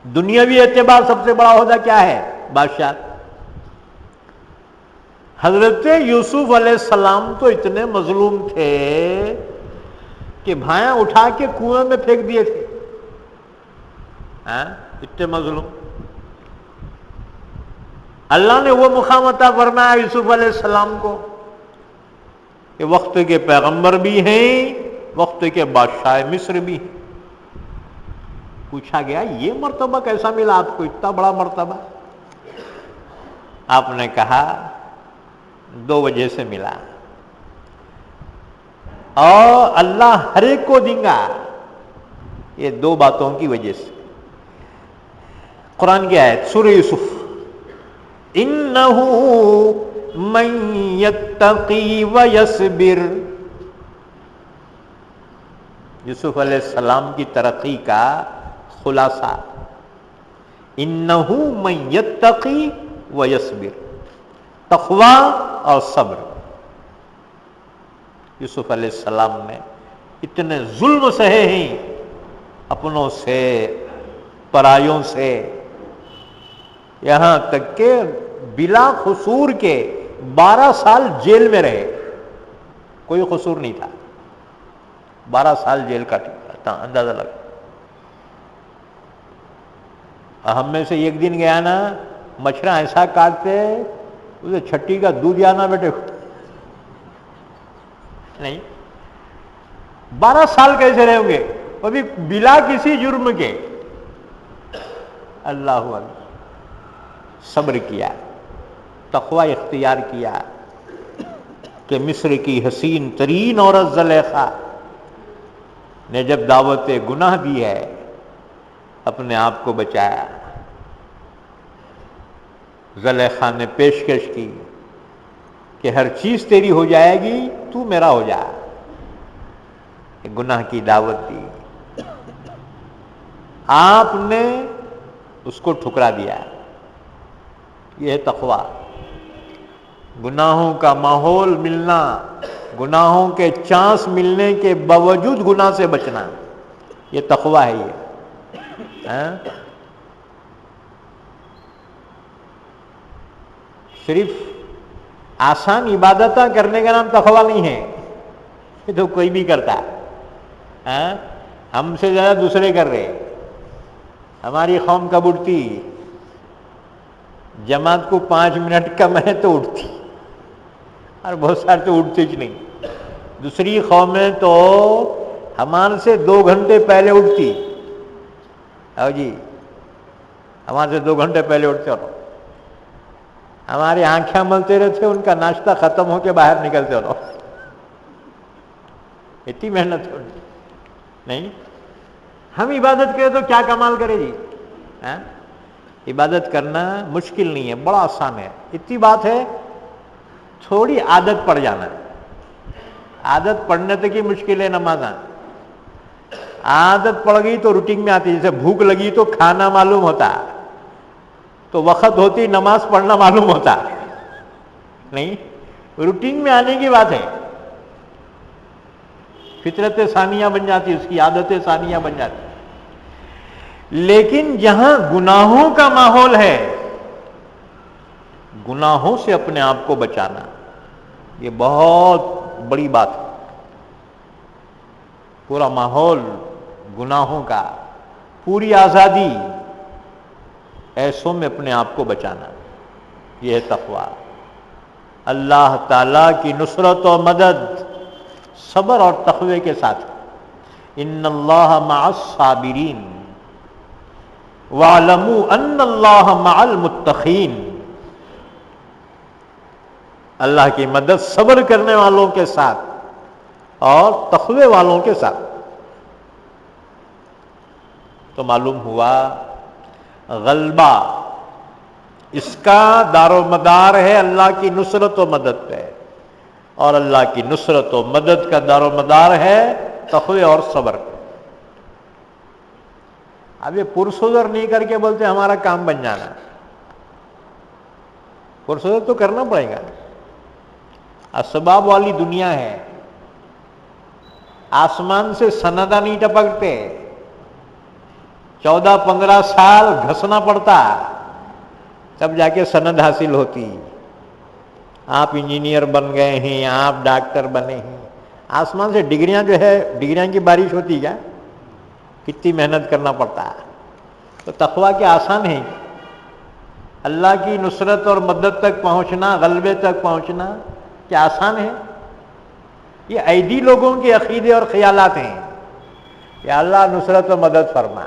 دنیاوی اعتبار سب سے بڑا عہدہ کیا ہے؟ بادشاہ۔ حضرت یوسف علیہ السلام تو اتنے مظلوم تھے کہ بھائیاں اٹھا کے کنویں میں پھینک دیے تھے، اتنے مظلوم۔ اللہ نے وہ مقام عطا فرمایا یوسف علیہ السلام کو کہ وقت کے پیغمبر بھی ہیں، وقت کے بادشاہ مصر بھی ہیں۔ پوچھا گیا یہ مرتبہ کیسا ملا آپ کو، اتنا بڑا مرتبہ؟ آپ نے کہا 2 وجہ سے ملا، اور اللہ ہر ایک کو دیں گا، یہ 2 باتوں کی وجہ سے۔ قرآن کی آیت سورہ یوسف، انہ من یتقی ویصبر، یوسف علیہ السلام کی ترقی کا خلاصہ، انہ من یتقی ویصبر، تقوی اور صبر۔ یوسف علیہ السلام نے اتنے ظلم سہے ہیں، اپنوں سے، پرایوں سے، یہاں تک کہ بلا قصور کے 12 سال جیل میں رہے، کوئی قصور نہیں تھا، 12 سال جیل کا اندازہ لگا۔ ہم میں سے ایک دن گیا نا، مچھرا ایسا کاٹتے اسے چھٹی کا دودھ آنا بیٹے نہیں، 12 سال کیسے رہیں گے وہ بھی بلا کسی جرم کے؟ اللہ اکبر، صبر کیا، تقوی اختیار کیا کہ مصر کی حسین ترین عورت زلیخا نے جب دعوت گناہ دی ہے اپنے آپ کو بچایا۔ زلیخا نے پیشکش کی کہ ہر چیز تیری ہو جائے گی، تو میرا ہو جا، گناہ کی دعوت دی، آپ نے اس کو ٹھکرا دیا۔ یہ ہے تقوی، گناہوں کا ماحول ملنا، گناہوں کے چانس ملنے کے باوجود گناہ سے بچنا، یہ تقوی ہے۔ یہ صرف آسان عبادتیں کرنے کا نام تقویٰ نہیں ہے، یہ تو کوئی بھی کرتا ہے، ہم سے زیادہ دوسرے کر رہے. ہماری قوم کب اٹھتی؟ جماعت کو 5 منٹ کم ہے تو اٹھتی، اور بہت سارے تو اٹھتے ہی نہیں. دوسری قومیں تو ہمارے سے 2 گھنٹے پہلے اٹھتی. جی ہمارے سے 2 گھنٹے پہلے اٹھتے ہو، ہماری آنکھیں ملتے رہتے، ان کا ناشتہ ختم ہو کے باہر نکلتے ہو. اتنی محنت ہو نہیں. ہم عبادت کریں تو کیا کمال کرے جی. عبادت کرنا مشکل نہیں ہے، بڑا آسان ہے. اتنی بات ہے تھوڑی عادت پڑ جانا. عادت پڑنے تک ہی مشکل ہے نماز. عادت پڑ گئی تو روٹین میں آتی. جیسے بھوک لگی تو کھانا معلوم ہوتا، تو وقت ہوتی نماز پڑھنا معلوم ہوتا نہیں. روٹین میں آنے کی بات ہے. فطرت ثانیہ بن جاتی، اس کی عادت ثانیہ بن جاتی. لیکن جہاں گناہوں کا ماحول ہے، گناہوں سے اپنے آپ کو بچانا، یہ بہت بڑی بات ہے. پورا ماحول گناہوں کا، پوری آزادی، ایسوں میں اپنے آپ کو بچانا، یہ ہے تقویٰ. اللہ تعالیٰ کی نصرت و مدد صبر اور تقوی کے ساتھ. ان اللہ مع الصابرین وَاعْلَمُوا أَنَّ اللَّهَ مَعَ الْمُتَّقِينَ. اللہ کی مدد صبر کرنے والوں کے ساتھ اور تقوی والوں کے ساتھ. تو معلوم ہوا غلبہ اس کا دار و مدار ہے اللہ کی نصرت و مدد پہ، اور اللہ کی نصرت و مدد کا دار و مدار ہے تقوی اور صبر. اب یہ پرسوزر نہیں کر کے بولتے ہمارا کام بن جانا. پرسوزر تو کرنا پڑے گا. اسباب والی دنیا ہے، آسمان سے سندہ نہیں ٹپکتے. 14-15 سال گھسنا پڑتا تب جا کے سند حاصل ہوتی. آپ انجینئر بن گئے ہیں، آپ ڈاکٹر بنے ہیں، آسمان سے ڈگریاں جو ہے، ڈگریاں کی بارش ہوتی کیا؟ کتنی محنت کرنا پڑتا ہے. تو تقویٰ کیا آسان ہے؟ اللہ کی نصرت اور مدد تک پہنچنا، غلبے تک پہنچنا کیا آسان ہے؟ یہ ایدی لوگوں کے عقیدے اور خیالات ہیں کہ اللہ نصرت و مدد فرما.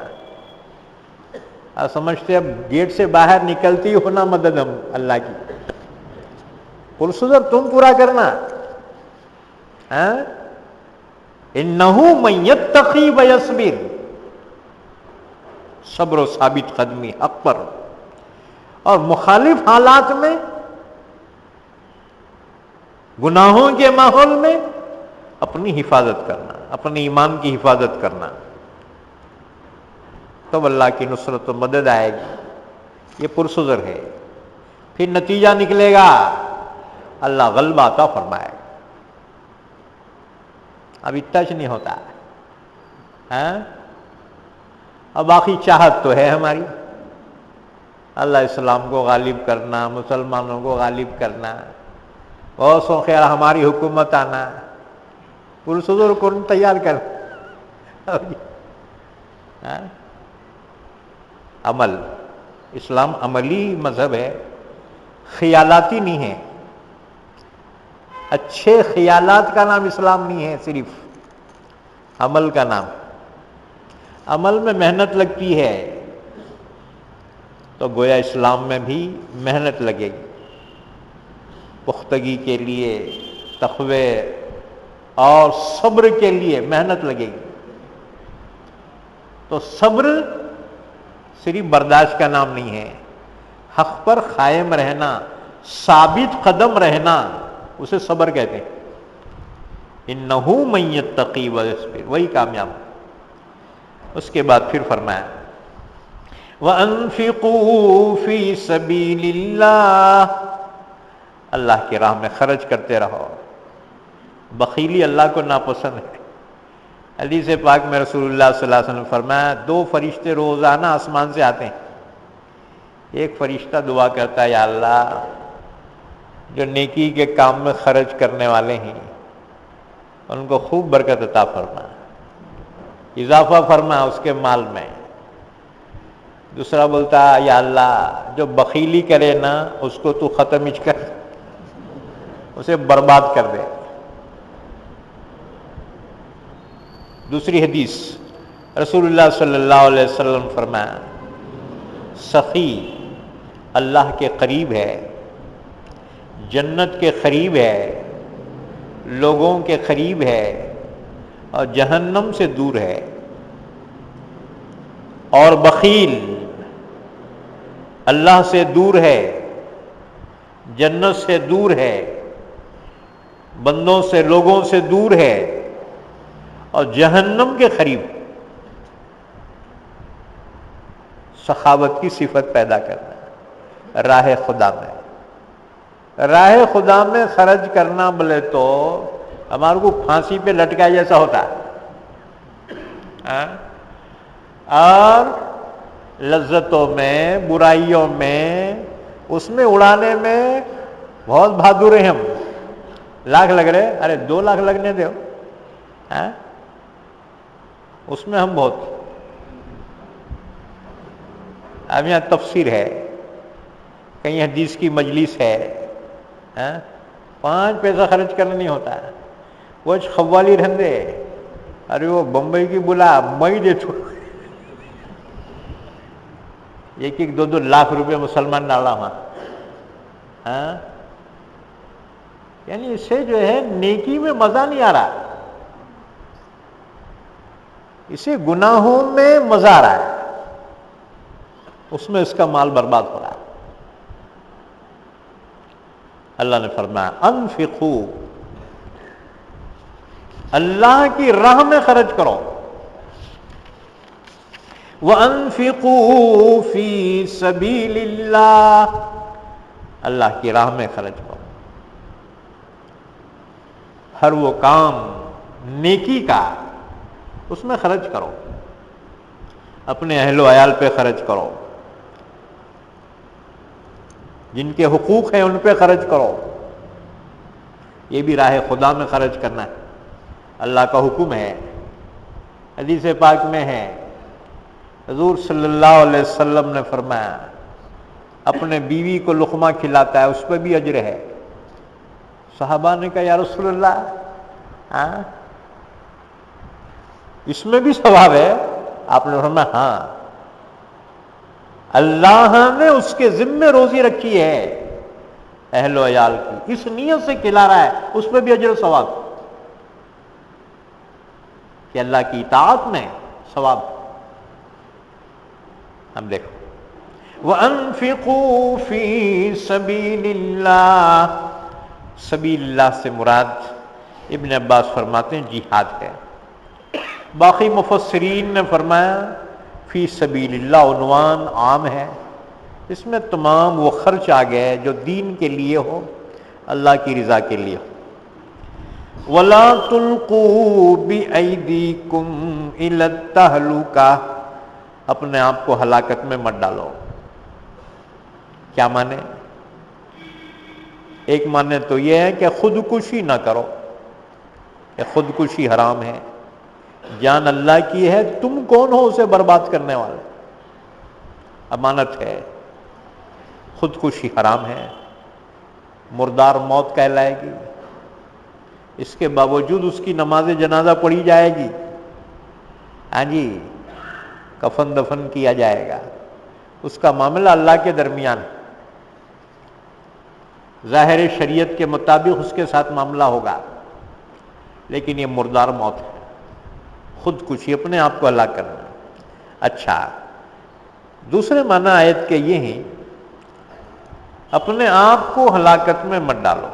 اور سمجھتے اب گیٹ سے باہر نکلتی ہونا مدد ہم اللہ کی. پرسوزر تم پورا کرنا. انہو من یتقی ویصبر، صبر و ثابت قدمی حق پر، اور مخالف حالات میں، گناہوں کے ماحول میں اپنی حفاظت کرنا، اپنے ایمان کی حفاظت کرنا، تب اللہ کی نصرت و مدد آئے گی. یہ پرسوزر ہے. پھر نتیجہ نکلے گا اللہ غلبہ عطا فرمائے گا. اب اتنا نہیں ہوتا. اب باقی چاہت تو ہے ہماری، اللہ اسلام کو غالب کرنا، مسلمانوں کو غالب کرنا، اور سو خیر ہماری حکومت آنا. پرسوزر کون تیار کر. عمل، اسلام عملی مذہب ہے، خیالاتی نہیں ہے. اچھے خیالات کا نام اسلام نہیں ہے، صرف عمل کا نام. عمل میں محنت لگتی ہے تو گویا اسلام میں بھی محنت لگے گی. پختگی کے لیے، تقوی اور صبر کے لیے محنت لگے گی. تو صبر صرف برداشت کا نام نہیں ہے، حق پر قائم رہنا، ثابت قدم رہنا، اسے صبر کہتے ہیں. انہو من یتقی ویصبر، وہی کامیاب. اس کے بعد پھر فرمایا وَأَنفِقُوا فِي سَبِيلِ اللَّهِ، اللہ کی راہ میں خرچ کرتے رہو. بخیلی اللہ کو ناپسند ہے. حدیث پاک میں رسول اللہ صلی اللہ علیہ وسلم فرمایا 2 فرشتے روزانہ آسمان سے آتے ہیں. ایک فرشتہ دعا کرتا ہے یا اللہ جو نیکی کے کام میں خرچ کرنے والے ہیں ان کو خوب برکت عطا فرما، اضافہ فرما اس کے مال میں۔ دوسرا بولتا یا اللہ جو بخیلی کرے نا اس کو تو ختم ہی کر، اسے برباد کر دے۔ دوسری حدیث رسول اللہ صلی اللہ علیہ وسلم فرمایا سخی اللہ کے قریب ہے، جنت کے قریب ہے، لوگوں کے قریب ہے، اور جہنم سے دور ہے۔ اور بخیل اللہ سے دور ہے، جنت سے دور ہے، بندوں سے لوگوں سے دور ہے، اور جہنم کے قریب۔ سخاوت کی صفت پیدا کرنا راہ خدا میں، راہ خدا میں خرچ کرنا بولے تو ہمارے کو پھانسی پہ لٹکائے جیسا ہوتا ہے، اور لذتوں میں برائیوں میں اس میں اڑانے میں بہت بہادر ہیں ہم۔ لاکھ لگ رہے، ارے 2 لاکھ لگنے دو، اس میں ہم بہت۔ اب یہاں تفسیر ہے، کہیں حدیث کی مجلس ہے، 5 پیسہ خرچ کرنا نہیں ہوتا ہے۔ وہ قوالی رہندے، ارے وہ بمبئی کی بلا مئی دے چھوڑ، 1-2 لاکھ روپے مسلمان ڈالا وہاں۔ یعنی اسے جو ہے نیکی میں مزہ نہیں آ رہا، اسے گناہوں میں مزہ آ رہا ہے، اس میں اس کا مال برباد ہو رہا ہے۔ اللہ نے فرمایا انفقو، اللہ کی راہ میں خرچ کرو، وَأَنفِقُوا فِي سَبِيلِ اللَّهِ، اللہ کی راہ میں خرچ کرو۔ ہر وہ کام نیکی کا اس میں خرچ کرو، اپنے اہل و عیال پہ خرچ کرو، جن کے حقوق ہیں ان پہ خرچ کرو، یہ بھی راہ خدا میں خرچ کرنا ہے۔ اللہ کا حکم ہے، حدیث پاک میں ہے، حضور صلی اللہ علیہ وسلم نے فرمایا اپنے بیوی کو لقمہ کھلاتا ہے اس پہ بھی اجر ہے۔ صحابہ نے کہا یا رسول اللہ اس میں بھی ثواب ہے؟ آپ نے فرمایا ہاں، اللہ نے اس کے ذمے روزی رکھی ہے اہل و عیال کی، اس نیت سے کھلا رہا ہے، اس پہ بھی اجر و ثواب، کہ اللہ کی اطاعت میں ثواب۔ ہم دیکھو وَأَنفِقُوا فِي سَبِيلِ اللَّهِ، سبیل اللہ سے مراد ابن عباس فرماتے ہیں جہاد ہے۔ باقی مفسرین نے فرمایا فی سبیل اللہ عنوان عام ہے، اس میں تمام وہ خرچ آ گئے جو دین کے لیے ہو، اللہ کی رضا کے لیے ہو۔ وَلَا تُلْقُوا بِأَيْدِيكُمْ إِلَى التَّهْلُكَةِ، اپنے آپ کو ہلاکت میں مت ڈالو۔ کیا مانے؟ ایک معنی تو یہ ہے کہ خودکشی نہ کرو، کہ خودکشی حرام ہے، جان اللہ کی ہے، تم کون ہو اسے برباد کرنے والے؟ امانت ہے، خودکشی حرام ہے، مردار موت کہلائے گی، اس کے باوجود اس کی نماز جنازہ پڑھی جائے گی، ہاں جی، کفن دفن کیا جائے گا، اس کا معاملہ اللہ کے درمیان، ظاہر شریعت کے مطابق اس کے ساتھ معاملہ ہوگا، لیکن یہ مردار موت ہے، خودکشی، اپنے آپ کو ہلاک کرنا۔ اچھا، دوسرے معنی آیت کے یہ ہیں اپنے آپ کو ہلاکت میں مت ڈالو۔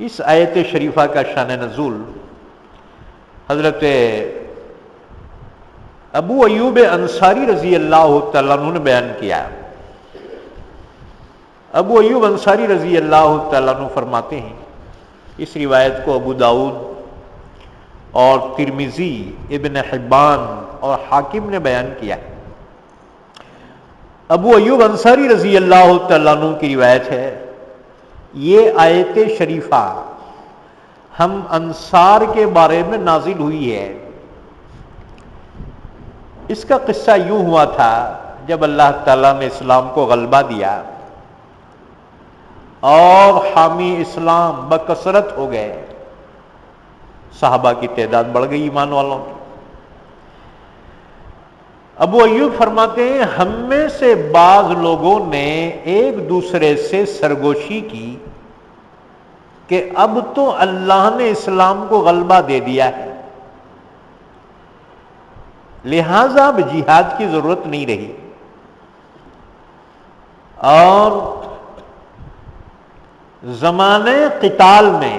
اس آیت شریفہ کا شان نزول حضرت ابو ایوب انصاری رضی اللہ تعالیٰ عنہ نے بیان کیا۔ ابو ایوب انصاری رضی اللہ تعالیٰ عنہ فرماتے ہیں، اس روایت کو ابو داؤد اور ترمذی، ابن حبان اور حاکم نے بیان کیا۔ ابو ایوب انصاری رضی اللہ تعالیٰ عنہ کی روایت ہے، یہ آیت شریفہ ہم انصار کے بارے میں نازل ہوئی ہے۔ اس کا قصہ یوں ہوا تھا، جب اللہ تعالیٰ نے اسلام کو غلبہ دیا اور حامی اسلام بکثرت ہو گئے، صحابہ کی تعداد بڑھ گئی ایمان والوں کی۔ ابو ایوب فرماتے ہیں ہم میں سے بعض لوگوں نے ایک دوسرے سے سرگوشی کی کہ اب تو اللہ نے اسلام کو غلبہ دے دیا ہے، لہذا اب جہاد کی ضرورت نہیں رہی، اور زمانے قتال میں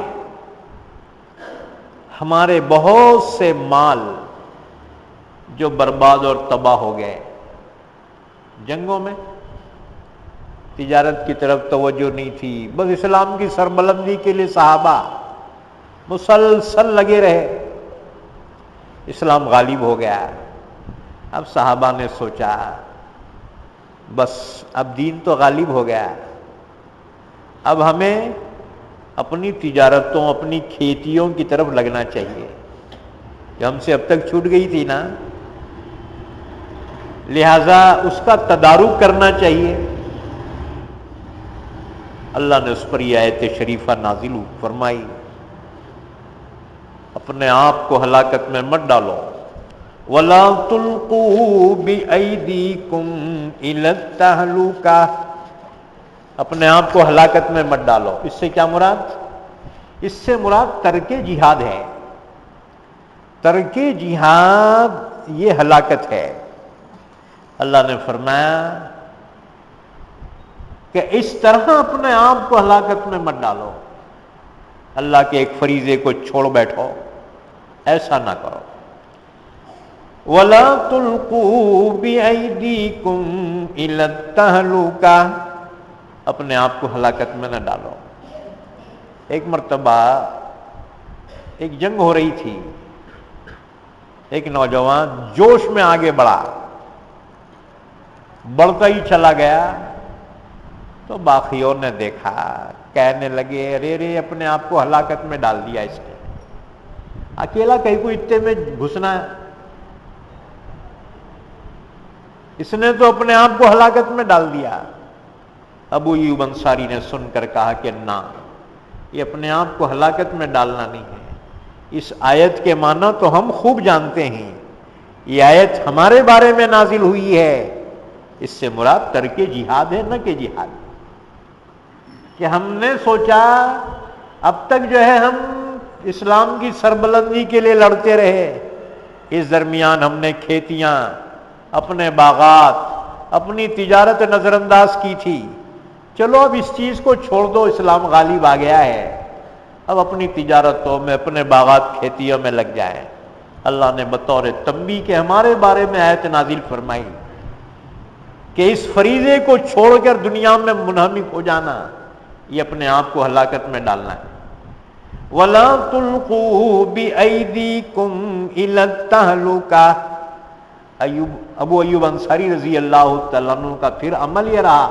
ہمارے بہت سے مال جو برباد اور تباہ ہو گئے، جنگوں میں تجارت کی طرف توجہ نہیں تھی، بس اسلام کی سربلندی کے لیے صحابہ مسلسل لگے رہے، اسلام غالب ہو گیا۔ اب صحابہ نے سوچا بس اب دین تو غالب ہو گیا، اب ہمیں اپنی تجارتوں اپنی کھیتیوں کی طرف لگنا چاہیے جو ہم سے اب تک چھوٹ گئی تھی نا، لہذا اس کا تدارک کرنا چاہیے۔ اللہ نے اس پر یہ آیت شریفہ نازل فرمائی، اپنے آپ کو ہلاکت میں مت ڈالو، وَلَا تُلْقُوا بِأَيْدِيكُمْ إِلَى التَّهْلُكَةِ، اپنے آپ کو ہلاکت میں مت ڈالو۔ اس سے کیا مراد؟ اس سے مراد ترک جہاد ہے۔ ترک جہاد یہ ہلاکت ہے۔ اللہ نے فرمایا کہ اس طرح اپنے آپ کو ہلاکت میں مت ڈالو، اللہ کے ایک فریضے کو چھوڑ بیٹھو، ایسا نہ کرو۔ وَلَا تُلْقُوا بِأَيْدِيكُمْ إِلَى التَّهْلُكَةِ، اپنے آپ کو ہلاکت میں نہ ڈالو۔ ایک مرتبہ ایک جنگ ہو رہی تھی، ایک نوجوان جوش میں آگے بڑھا، بڑھتا ہی چلا گیا تو باقیوں نے دیکھا، کہنے لگے ارے رے اپنے آپ کو ہلاکت میں ڈال دیا اس نے، اکیلا کہیں کو اتے میں گھسنا ہے، اس نے تو اپنے آپ کو ہلاکت میں ڈال دیا۔ ابو ایوب انصاری نے سن کر کہا کہ نہ، یہ اپنے آپ کو ہلاکت میں ڈالنا نہیں ہے، اس آیت کے معنی تو ہم خوب جانتے ہیں، یہ آیت ہمارے بارے میں نازل ہوئی ہے، اس سے مراد ترک جہاد ہے، نہ کہ جہاد۔ کہ ہم نے سوچا اب تک جو ہے ہم اسلام کی سربلندی کے لیے لڑتے رہے، اس درمیان ہم نے کھیتیاں، اپنے باغات، اپنی تجارت نظر انداز کی تھی، چلو اب اس چیز کو چھوڑ دو، اسلام غالب آ گیا ہے، اب اپنی تجارتوں میں اپنے باغات کھیتیوں میں لگ جائیں۔ اللہ نے بطور تنبیہ کے ہمارے بارے میں آیت نازل فرمائی کہ اس فریضے کو چھوڑ کر دنیا میں منہمک ہو جانا، یہ اپنے آپ کو ہلاکت میں ڈالنا ہے۔ وَلَا تُلْقُوا بِأَيْدِيكُمْ إِلَى التَّهْلُكَةِ، ابو ایوب انصاری رضی اللہ تعالیٰ عنہ کا پھر عمل یہ رہا،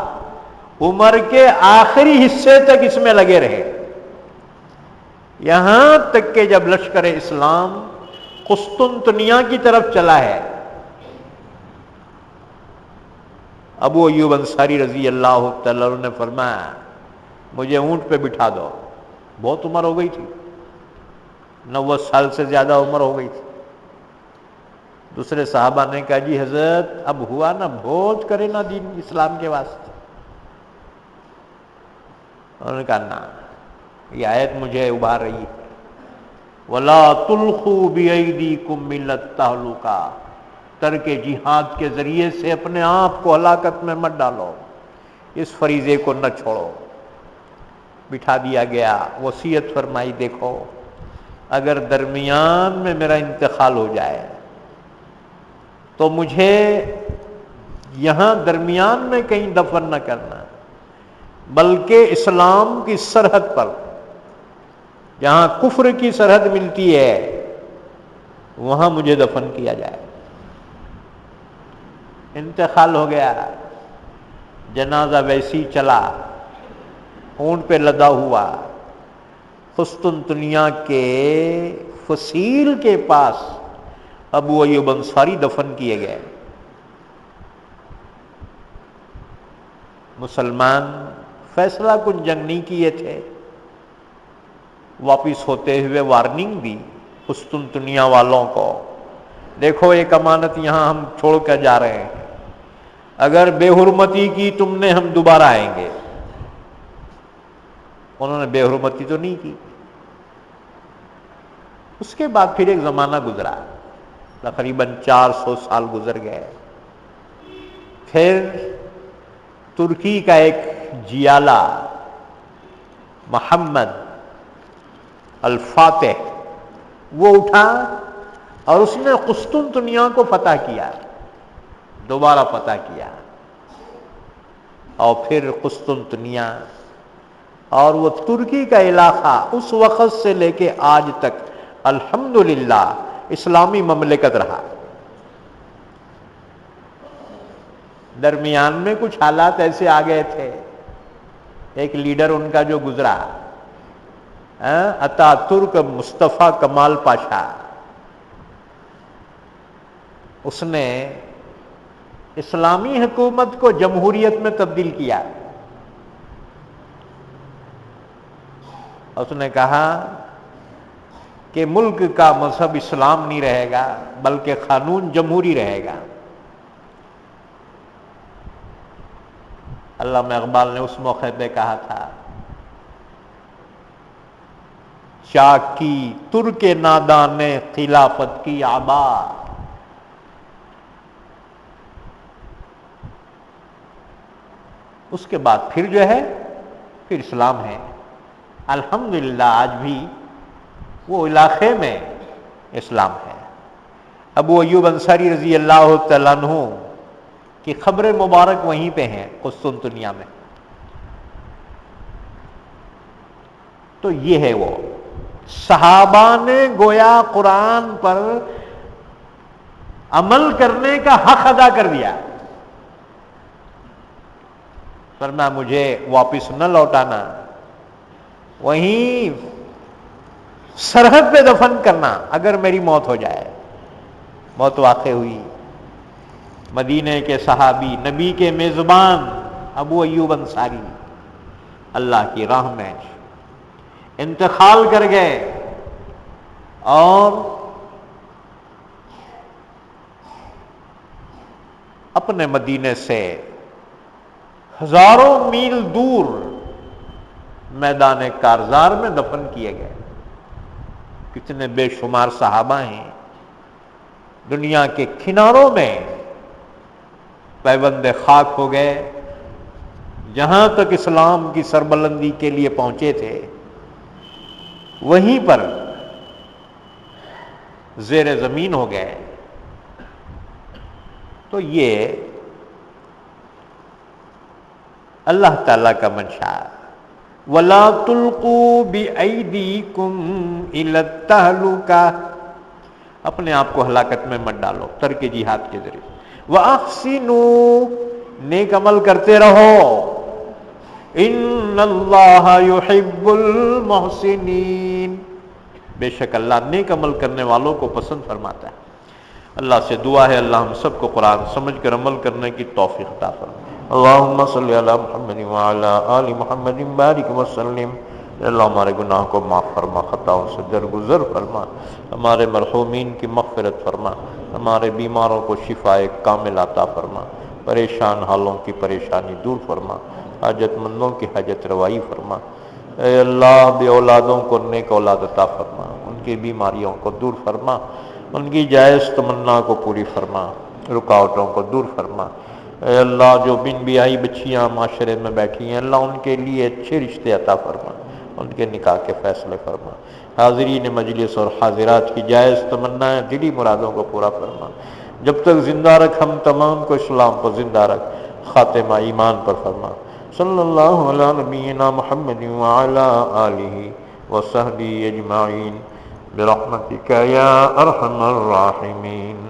عمر کے آخری حصے تک اس میں لگے رہے، یہاں تک کہ جب لشکر اسلام قسطنطنیہ کی طرف چلا ہے، ابو ایوب انصاری رضی اللہ تعالیٰ عنہ نے فرمایا مجھے اونٹ پہ بٹھا دو، بہت عمر ہو گئی تھی، 90 سال سے زیادہ عمر ہو گئی تھی۔ دوسرے صحابہ نے کہا جی حضرت اب ہوا نا، بہت کرے نا دین اسلام کے واسطے۔ انہوں نے کہا نا، یہ آیت مجھے ابھار رہی ہے، وَلَا تُلْقُوا بِأَيْدِيكُمْ إِلَى التَّهْلُكَةِ، ترک جہاد کے ذریعے سے اپنے آپ کو ہلاکت میں مت ڈالو، اس فریضے کو نہ چھوڑو۔ بٹھا دیا گیا، وصیت فرمائی دیکھو اگر درمیان میں میرا انتقال ہو جائے تو مجھے یہاں درمیان میں کہیں دفن نہ کرنا، بلکہ اسلام کی سرحد پر جہاں کفر کی سرحد ملتی ہے وہاں مجھے دفن کیا جائے۔ انتقال ہو گیا، جنازہ ویسی چلا، اونٹ پہ لدا ہوا قسطنطنیہ کے فصیل کے پاس ابو ایوب انصاری دفن کیے گئے۔ مسلمان فیصلہ کن جنگ نہیں کیے تھے، واپس ہوتے ہوئے وارننگ دی قسطنطنیہ والوں کو، دیکھو ایک امانت یہاں ہم چھوڑ کر جا رہے ہیں، اگر بے حرمتی کی تم نے ہم دوبارہ آئیں گے۔ انہوں نے بے حرمتی تو نہیں کی۔ اس کے بعد پھر ایک زمانہ گزرا، تقریباً 400 سال گزر گئے۔ پھر ترکی کا ایک جیالہ محمد الفاتح وہ اٹھا اور اس نے قسطنطنیہ کو فتح کیا، دوبارہ فتح کیا، اور پھر قسطنطنیہ اور وہ ترکی کا علاقہ اس وقت سے لے کے آج تک الحمدللہ اسلامی مملکت رہا۔ درمیان میں کچھ حالات ایسے آ گئے تھے، ایک لیڈر ان کا جو گزرا اتا ترک مصطفیٰ کمال پاشا، اس نے اسلامی حکومت کو جمہوریت میں تبدیل کیا۔ اس نے کہا کہ ملک کا مذہب اسلام نہیں رہے گا بلکہ قانون جمہوری رہے گا۔ علامہ اقبال نے اس موقع پہ کہا تھا، چاکی ترک نادان خلافت کی آبا، اس کے بعد پھر جو ہے پھر اسلام ہے۔ الحمدللہ آج بھی وہ علاقے میں اسلام ہے۔ ابو ایوب انصاری رضی اللہ تعالیٰ عنہ کی قبر مبارک وہیں پہ ہیں قسطنطنیہ میں۔ تو یہ ہے وہ صحابہ نے گویا قرآن پر عمل کرنے کا حق ادا کر دیا، ورنہ مجھے واپس نہ لوٹانا، وہیں سرحد پہ دفن کرنا اگر میری موت ہو جائے۔ موت واقع ہوئی، مدینے کے صحابی، نبی کے میزبان ابو ایوب انصاری اللہ کی راہ میں انتقال کر گئے، اور اپنے مدینے سے ہزاروں میل دور میدان کارزار میں دفن کیے گئے۔ کتنے بے شمار صحابہ ہیں دنیا کے کناروں میں پیوند خاک ہو گئے، جہاں تک اسلام کی سربلندی کے لیے پہنچے تھے وہیں پر زیر زمین ہو گئے۔ تو یہ اللہ تعالیٰ کا منشا، وَلَا تُلْقُوا بِأَيْدِيكُمْ إِلَى التَّهْلُكَةِ، اپنے آپ کو ہلاکت میں مت ڈالو ترک جہاد کے ذریعے۔ وَأَحْسِنُوا، نیک عمل کرتے رہو، إِنَّ اللَّهَ يُحِبُّ الْمُحْسِنِينَ، بے شک اللہ نیک عمل کرنے والوں کو پسند فرماتا ہے۔ اللہ سے دعا ہے اللہ ہم سب کو قرآن سمجھ کر عمل کرنے کی توفیق عطا فرمائے۔ اللہم صلی علی محمد وعلی آل محمد بارک وسلم۔ اللہ ہمارے گناہ کو معاف فرما، خطاؤں سے درگزر فرما، ہمارے مرحومین کی مغفرت فرما، ہمارے بیماروں کو شفائے کامل عطا فرما، پریشان حالوں کی پریشانی دور فرما، حاجت مندوں کی حاجت روائی فرما۔ اے اللہ بے اولادوں کو نیک اولاد عطا فرما، ان کی بیماریوں کو دور فرما، ان کی جائز تمنا کو پوری فرما، رکاوٹوں کو دور فرما۔ اے اللہ جو بن بیاہی بچیاں معاشرے میں بیٹھی ہیں اللہ ان کے لیے اچھے رشتے عطا فرما، ان کے نکاح کے فیصلے فرما، حاضرین مجلس اور حاضرات کی جائز تمنائیں دلی مرادوں کو پورا فرما۔ جب تک زندہ رکھ ہم تمام کو اسلام کو زندہ رکھ، خاتمہ ایمان پر فرما۔ صلی اللہ علی نبینا محمد وعلی آلہ وصحبہ اجمعین برحمتک یا ارحم الراحمین۔